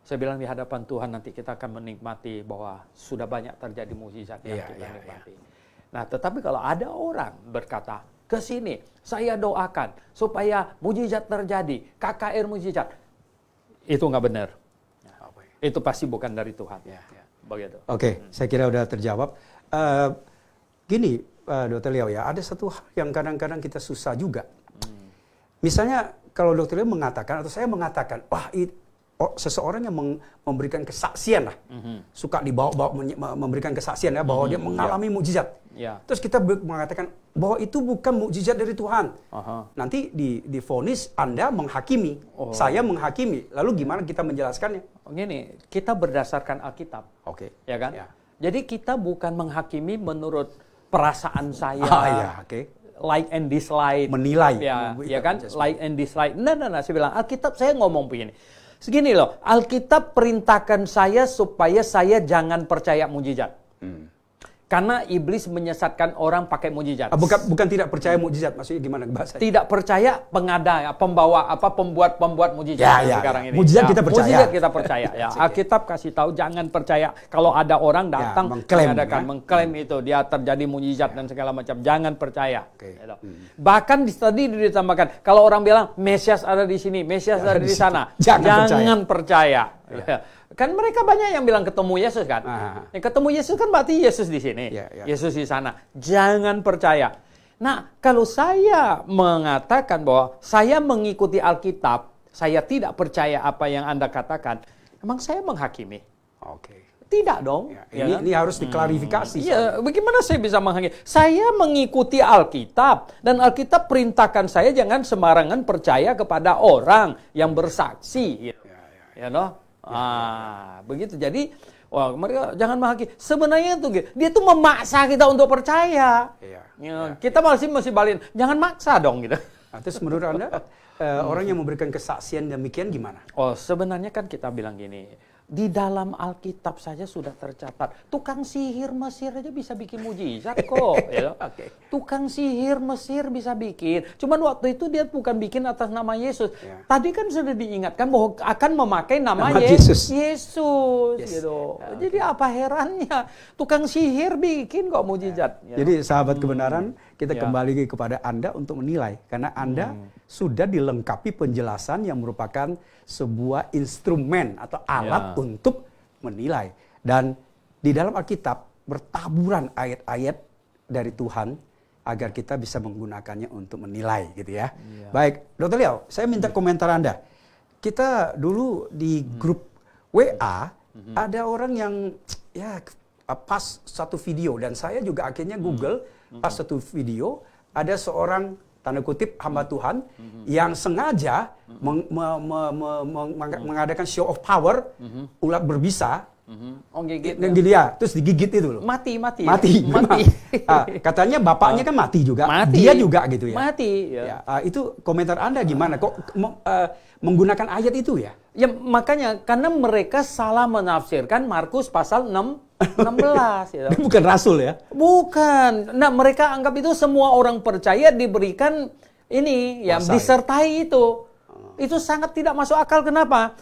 Saya bilang di hadapan Tuhan nanti kita akan menikmati bahwa sudah banyak terjadi mukjizat yang kita nikmati. Nah, tetapi kalau ada orang berkata, ke sini saya doakan supaya mukjizat terjadi, KKR mukjizat, itu nggak benar. Itu pasti bukan dari Tuhan. Begitu. Oke, saya kira udah terjawab. Gini, Dr. Liao ya, ada satu hal yang kadang-kadang kita susah juga. Misalnya kalau Dr. Liao mengatakan atau saya mengatakan, wah seseorang yang memberikan kesaksian lah, suka dibawa-bawa memberikan kesaksian ya bahwa dia mengalami mukjizat. Terus kita mengatakan bahwa itu bukan mukjizat dari Tuhan. Nanti divonis Anda menghakimi, saya menghakimi. Lalu gimana kita menjelaskannya? Gini, kita berdasarkan Alkitab. Oke. Ya kan? Jadi kita bukan menghakimi menurut perasaan saya. Like and dislike. Menilai. Ya kan? Like and dislike. Nah, saya bilang Alkitab saya ngomong begini. Segini loh, Alkitab perintahkan saya supaya saya jangan percaya mukjizat. Karena iblis menyesatkan orang pakai mukjizat. Bukan tidak percaya mukjizat, maksudnya gimana bahasanya? Tidak percaya pembuat mukjizat sekarang ini. Mukjizat kita percaya. Mukjizat kita percaya. Alkitab kasih tahu jangan percaya kalau ada orang datang mengklaim itu dia terjadi mukjizat dan segala macam, jangan percaya. Bahkan tadi ditambahkan kalau orang bilang Mesias ada di sini, Mesias ada di sana, jangan percaya. Kan mereka banyak yang bilang ketemu Yesus kan. Ketemu Yesus kan berarti Yesus di sini, Yesus di sana. Jangan percaya. Nah, kalau saya mengatakan bahwa saya mengikuti Alkitab, saya tidak percaya apa yang Anda katakan, emang saya menghakimi? Tidak dong. Ini harus diklarifikasi. Bagaimana saya bisa menghakimi? Saya mengikuti Alkitab dan Alkitab perintahkan saya jangan sembarangan percaya kepada orang yang bersaksi. Begitu. Jadi, mereka jangan menghakimi. Sebenarnya dia tuh memaksa kita untuk percaya. Kita masih balikin, jangan maksa dong gitu. Terus menurut Anda, orang yang memberikan kesaksian demikian gimana? Sebenarnya kan kita bilang gini, di dalam Alkitab saja sudah tercatat. Tukang sihir Mesir aja bisa bikin mujizat kok. Tukang sihir Mesir bisa bikin. Cuman waktu itu dia bukan bikin atas nama Yesus. Tadi kan sudah diingatkan bahwa akan memakai nama Yesus. Gitu. Jadi apa herannya? Tukang sihir bikin kok mujizat. Jadi sahabat kebenaran, kita kembali kepada Anda untuk menilai. Karena Anda sudah dilengkapi penjelasan yang merupakan sebuah instrumen atau alat untuk menilai. Dan di dalam Alkitab bertaburan ayat-ayat dari Tuhan agar kita bisa menggunakannya untuk menilai gitu ya. Baik, Dr. Liao, saya minta komentar Anda. Kita dulu di grup WA ada orang yang pas satu video dan saya juga akhirnya Google pas satu video ada seorang tanda kutip hamba Tuhan yang sengaja mengadakan show of power, ular berbisa, gigit, terus digigit itu loh. Mati. Katanya bapaknya kan mati juga, dia juga gitu ya. Mati. Itu komentar Anda gimana? Kok menggunakan ayat itu ya? Ya makanya karena mereka salah menafsirkan Markus pasal 16. Dia bukan rasul ya? Bukan. Nah, mereka anggap itu semua orang percaya diberikan ini disertai itu. Itu sangat tidak masuk akal. Kenapa?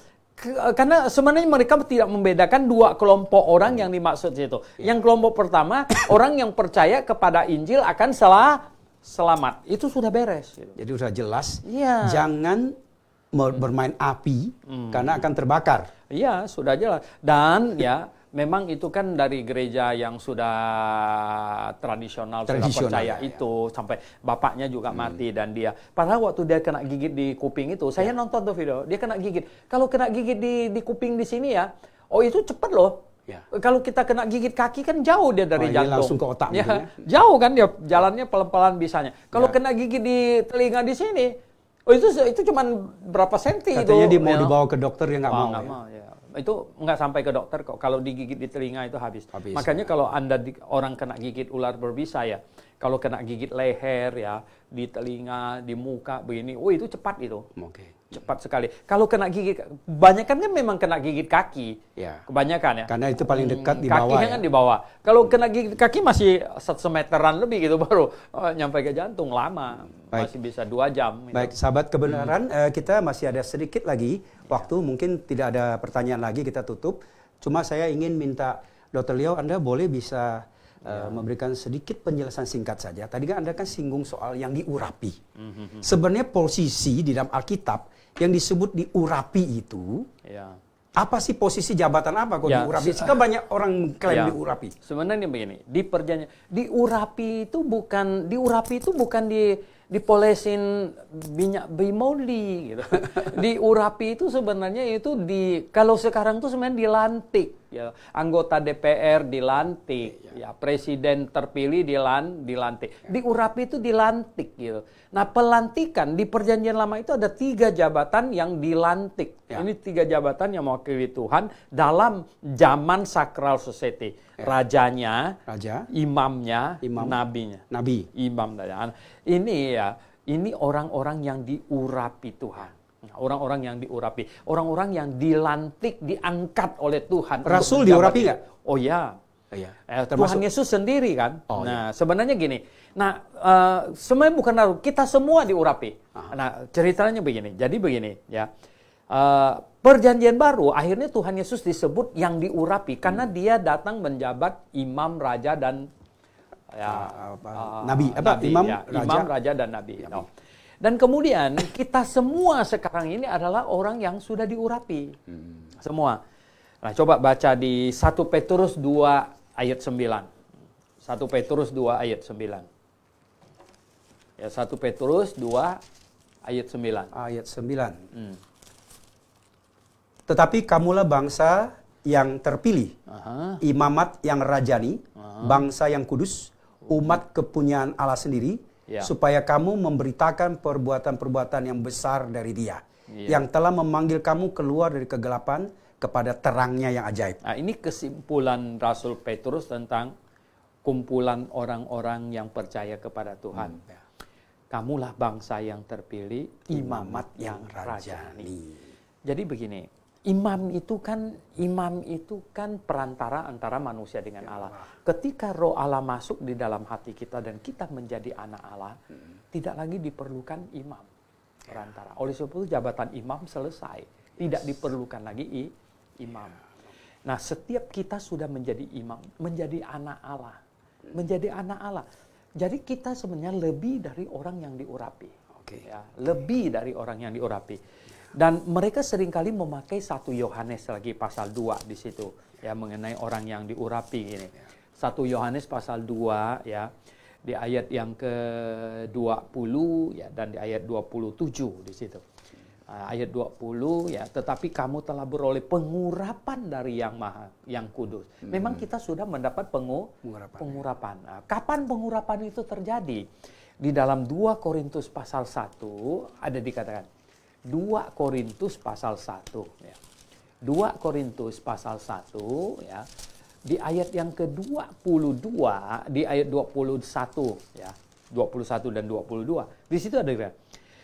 Karena sebenarnya mereka tidak membedakan dua kelompok orang yang dimaksud itu. Yang kelompok pertama, orang yang percaya kepada Injil akan selamat. Itu sudah beres. Jadi sudah jelas. Jangan bermain api karena akan terbakar. Iya, sudah jelas. Dan memang itu kan dari gereja yang sudah tradisional sudah percaya itu sampai bapaknya juga mati dan dia. Padahal waktu dia kena gigit di kuping itu, saya nonton tuh video, dia kena gigit. Kalau kena gigit di kuping di sini itu cepat loh. Kalau kita kena gigit kaki kan jauh dia dari jantung. Langsung ke otak. Jauh kan dia jalannya pelan-pelan bisanya. Kalau kena gigit di telinga di sini, itu cuma berapa senti. Katanya dia mau dibawa ke dokter, dia nggak mau. itu nggak sampai ke dokter kok. Kalau digigit di telinga itu habis. Makanya kalau Anda orang kena gigit ular berbisa ya, kalau kena gigit leher ya, di telinga, di muka begini, itu cepat itu. Cepat sekali. Kalau kena gigit, kebanyakan kan memang kena gigit kaki. Ya. Kebanyakan ya. Karena itu paling dekat di bawah. Kakinya kan di bawah. Kalau kena gigit kaki masih semeteran lebih gitu baru nyampe ke jantung, lama. Masih bisa 2 jam. Gitu. Baik, sahabat kebenaran, kita masih ada sedikit lagi waktu, mungkin tidak ada pertanyaan lagi, kita tutup. Cuma saya ingin minta Dr. Leo, Anda boleh bisa memberikan sedikit penjelasan singkat saja. Tadi kan Anda kan singgung soal yang diurapi. Sebenarnya posisi di dalam Alkitab yang disebut diurapi itu, apa sih posisi jabatan apa kok diurapi? Sehingga banyak orang klaim diurapi. Sebenarnya begini, di perjanjian diurapi itu bukan dipolesin minyak bimoli gitu. Diurapi itu sebenarnya itu kalau sekarang tuh sebenarnya dilantik ya. Anggota DPR dilantik, ya presiden terpilih dilantik. Diurapi itu dilantik gitu. Nah, pelantikan di perjanjian lama itu ada 3 jabatan yang dilantik. Ini 3 jabatan yang mewakili Tuhan dalam zaman Sacral Society. Rajanya, imamnya, nabinya. Imam. Ini orang-orang yang diurapi Tuhan. Orang-orang yang diurapi. Orang-orang yang dilantik, diangkat oleh Tuhan. Rasul diurapi nggak? Oh ya. Tuhan Yesus sendiri kan. Sebenarnya gini. Nah, sebenarnya bukan Rasul. Kita semua diurapi. Nah, ceritanya begini. Jadi begini ya. Perjanjian baru akhirnya Tuhan Yesus disebut yang diurapi karena dia datang menjabat imam, raja dan nabi. Imam, raja dan nabi. Dan kemudian kita semua sekarang ini adalah orang yang sudah diurapi. Semua. Nah, coba baca di 1 Petrus 2 ayat 9. 1 Petrus 2 ayat 9. Ya, 1 Petrus 2 ayat 9. Ayat 9. Tetapi kamulah bangsa yang terpilih, imamat yang rajani, bangsa yang kudus, umat kepunyaan Allah sendiri, supaya kamu memberitakan perbuatan-perbuatan yang besar dari Dia, yang telah memanggil kamu keluar dari kegelapan kepada terangnya yang ajaib. Nah, ini kesimpulan Rasul Petrus tentang kumpulan orang-orang yang percaya kepada Tuhan. Kamulah bangsa yang terpilih, imamat yang rajani. Jadi begini. Imam itu kan perantara antara manusia dengan Allah. Ketika Roh Allah masuk di dalam hati kita dan kita menjadi anak Allah, tidak lagi diperlukan imam perantara. Oleh sebab itu jabatan imam selesai, tidak diperlukan lagi imam. Nah, setiap kita sudah menjadi imam, menjadi anak Allah, Jadi kita sebenarnya lebih dari orang yang diurapi. Ya, lebih dari orang yang diurapi. Dan mereka seringkali memakai 1 Yohanes lagi pasal 2 di situ ya mengenai orang yang diurapi ini. 1 Yohanes pasal 2 ya di ayat yang ke-20 ya dan di ayat 27 di situ. Ayat 20 ya, tetapi kamu telah beroleh pengurapan dari yang kudus. Memang kita sudah mendapat pengurapan. Nah, kapan pengurapan itu terjadi? Di dalam 2 Korintus pasal 1 ada dikatakan 2 Korintus pasal 1 ya. 2 Korintus pasal 1 ya. Di ayat yang ke-22, di ayat 21 ya. 21 dan 22. Di situ ada dikatakan,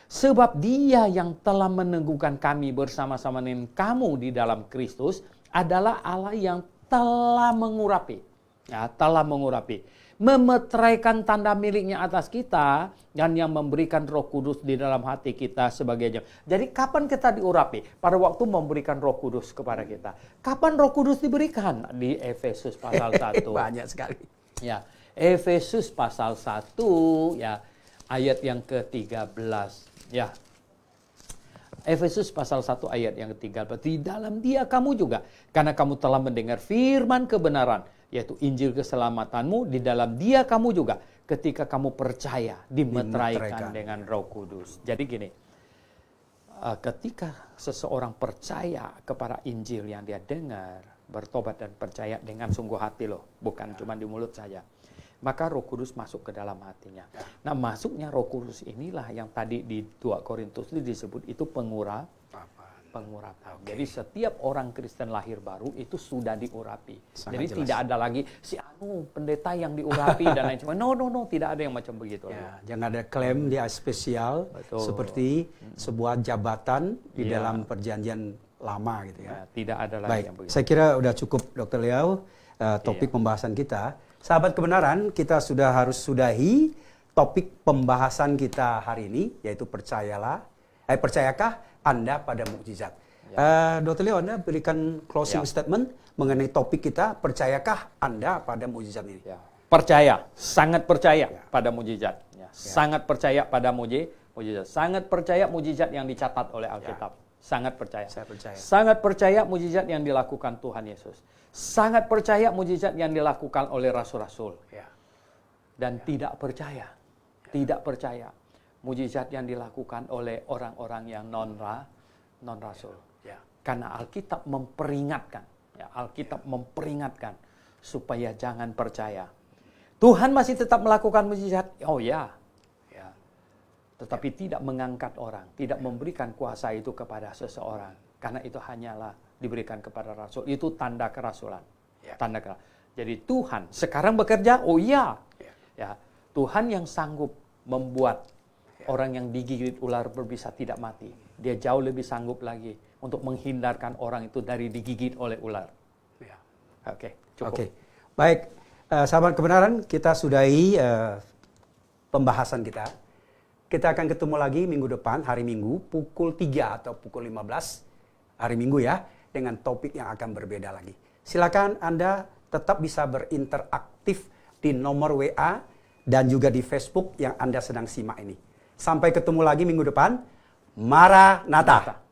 sebab Dia yang telah meneguhkan kami bersama-sama dengan kamu di dalam Kristus adalah Allah yang telah mengurapi. Ya, telah mengurapi. Memeteraikan tanda miliknya atas kita dan yang memberikan Roh Kudus di dalam hati kita sebagai jam. Jadi kapan kita diurapi? Pada waktu memberikan Roh Kudus kepada kita. Kapan Roh Kudus diberikan? Di Efesus pasal 1. Banyak sekali. Ya, Efesus pasal 1 ya ayat yang ke-13 ya. Efesus pasal 1 ayat yang ke-13. Di dalam Dia kamu juga karena kamu telah mendengar firman kebenaran yaitu Injil keselamatanmu, di dalam Dia kamu juga ketika kamu percaya dimeteraikan dengan Roh Kudus. Jadi gini, ketika seseorang percaya kepada Injil yang dia dengar, bertobat dan percaya dengan sungguh hati loh, bukan cuma di mulut saja, maka Roh Kudus masuk ke dalam hatinya. Nah, masuknya Roh Kudus inilah yang tadi di 2 Korintus itu disebut itu pengurapan. Jadi setiap orang Kristen lahir baru itu sudah diurapi. Sangat Jadi jelas. tidak ada lagi si pendeta yang diurapi dan lain sebagainya. No, tidak ada yang macam begitu. Ya, jangan ada klaim dia spesial Betul. seperti sebuah jabatan di Iya. dalam perjanjian lama gitu ya. Nah, tidak ada lagi Baik, yang begitu. saya kira udah cukup Dr. Liao topik pembahasan kita. Sahabat kebenaran, kita sudah harus sudahi topik pembahasan kita hari ini, yaitu percayakah Anda pada mukjizat. Dr. Liao, Anda berikan closing statement mengenai topik kita, percayakah Anda pada mukjizat ini? Ya. Percaya, sangat percaya pada mukjizat. Ya. Sangat percaya pada mukjizat. Sangat percaya mukjizat yang dicatat oleh Alkitab. Sangat percaya. Saya percaya. Sangat percaya mukjizat yang dilakukan Tuhan Yesus. Sangat percaya mukjizat yang dilakukan oleh rasul-rasul. Ya. Dan tidak percaya mukjizat yang dilakukan oleh orang-orang yang non-rasul. Ya. Karena Alkitab memperingatkan supaya jangan percaya. Tuhan masih tetap melakukan mukjizat. Oh ya. Tetapi tidak mengangkat orang, tidak memberikan kuasa itu kepada seseorang. Karena itu hanyalah diberikan kepada rasul. Itu tanda kerasulan. Tanda kerasulan. Jadi Tuhan sekarang bekerja, oh iya. Ya, Tuhan yang sanggup membuat orang yang digigit ular berbisa tidak mati. Dia jauh lebih sanggup lagi untuk menghindarkan orang itu dari digigit oleh ular. Oke, cukup. Oke, baik. Sahabat kebenaran, kita sudahi pembahasan kita. Kita akan ketemu lagi minggu depan, hari Minggu, pukul 3 atau pukul 15, hari Minggu ya, dengan topik yang akan berbeda lagi. Silakan Anda tetap bisa berinteraktif di nomor WA dan juga di Facebook yang Anda sedang simak ini. Sampai ketemu lagi minggu depan. Maranatha.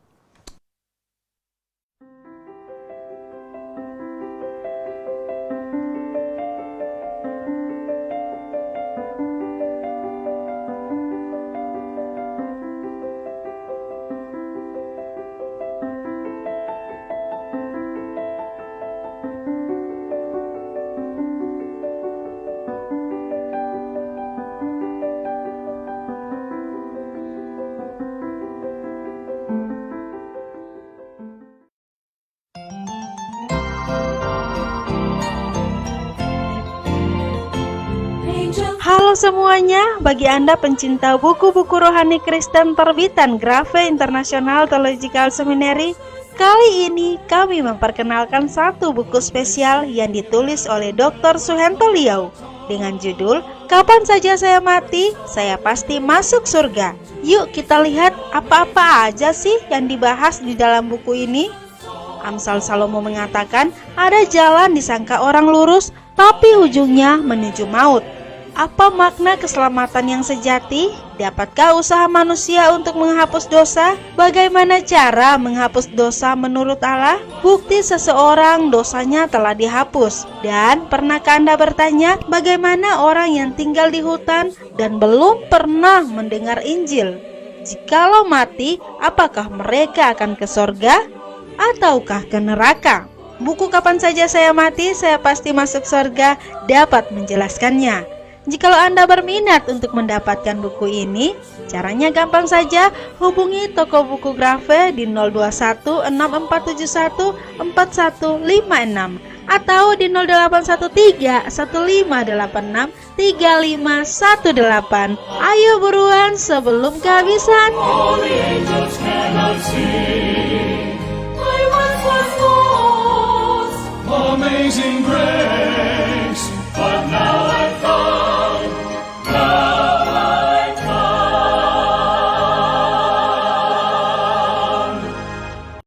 Halo semuanya, bagi Anda pencinta buku-buku rohani Kristen terbitan Grafe International Theological Seminary, kali ini kami memperkenalkan satu buku spesial yang ditulis oleh Dr. Suhento Liao dengan judul Kapan Saja Saya Mati, Saya Pasti Masuk Surga. Yuk kita lihat apa-apa aja sih yang dibahas di dalam buku ini. Amsal Salomo mengatakan ada jalan disangka orang lurus, tapi ujungnya menuju maut. Apa makna keselamatan yang sejati? Dapatkah usaha manusia untuk menghapus dosa? Bagaimana cara menghapus dosa menurut Allah? Bukti seseorang dosanya telah dihapus. Dan pernahkah Anda bertanya, bagaimana orang yang tinggal di hutan dan belum pernah mendengar Injil? Jikalau mati, apakah mereka akan ke sorga ataukah ke neraka? Buku Kapan Saja Saya Mati, Saya Pasti Masuk Sorga dapat menjelaskannya. Jikalau Anda berminat untuk mendapatkan buku ini, caranya gampang saja, hubungi toko buku Grafe di 021 6471 4156 atau di 0813 1586 3518. Ayo buruan sebelum kehabisan. All the angels cannot sing.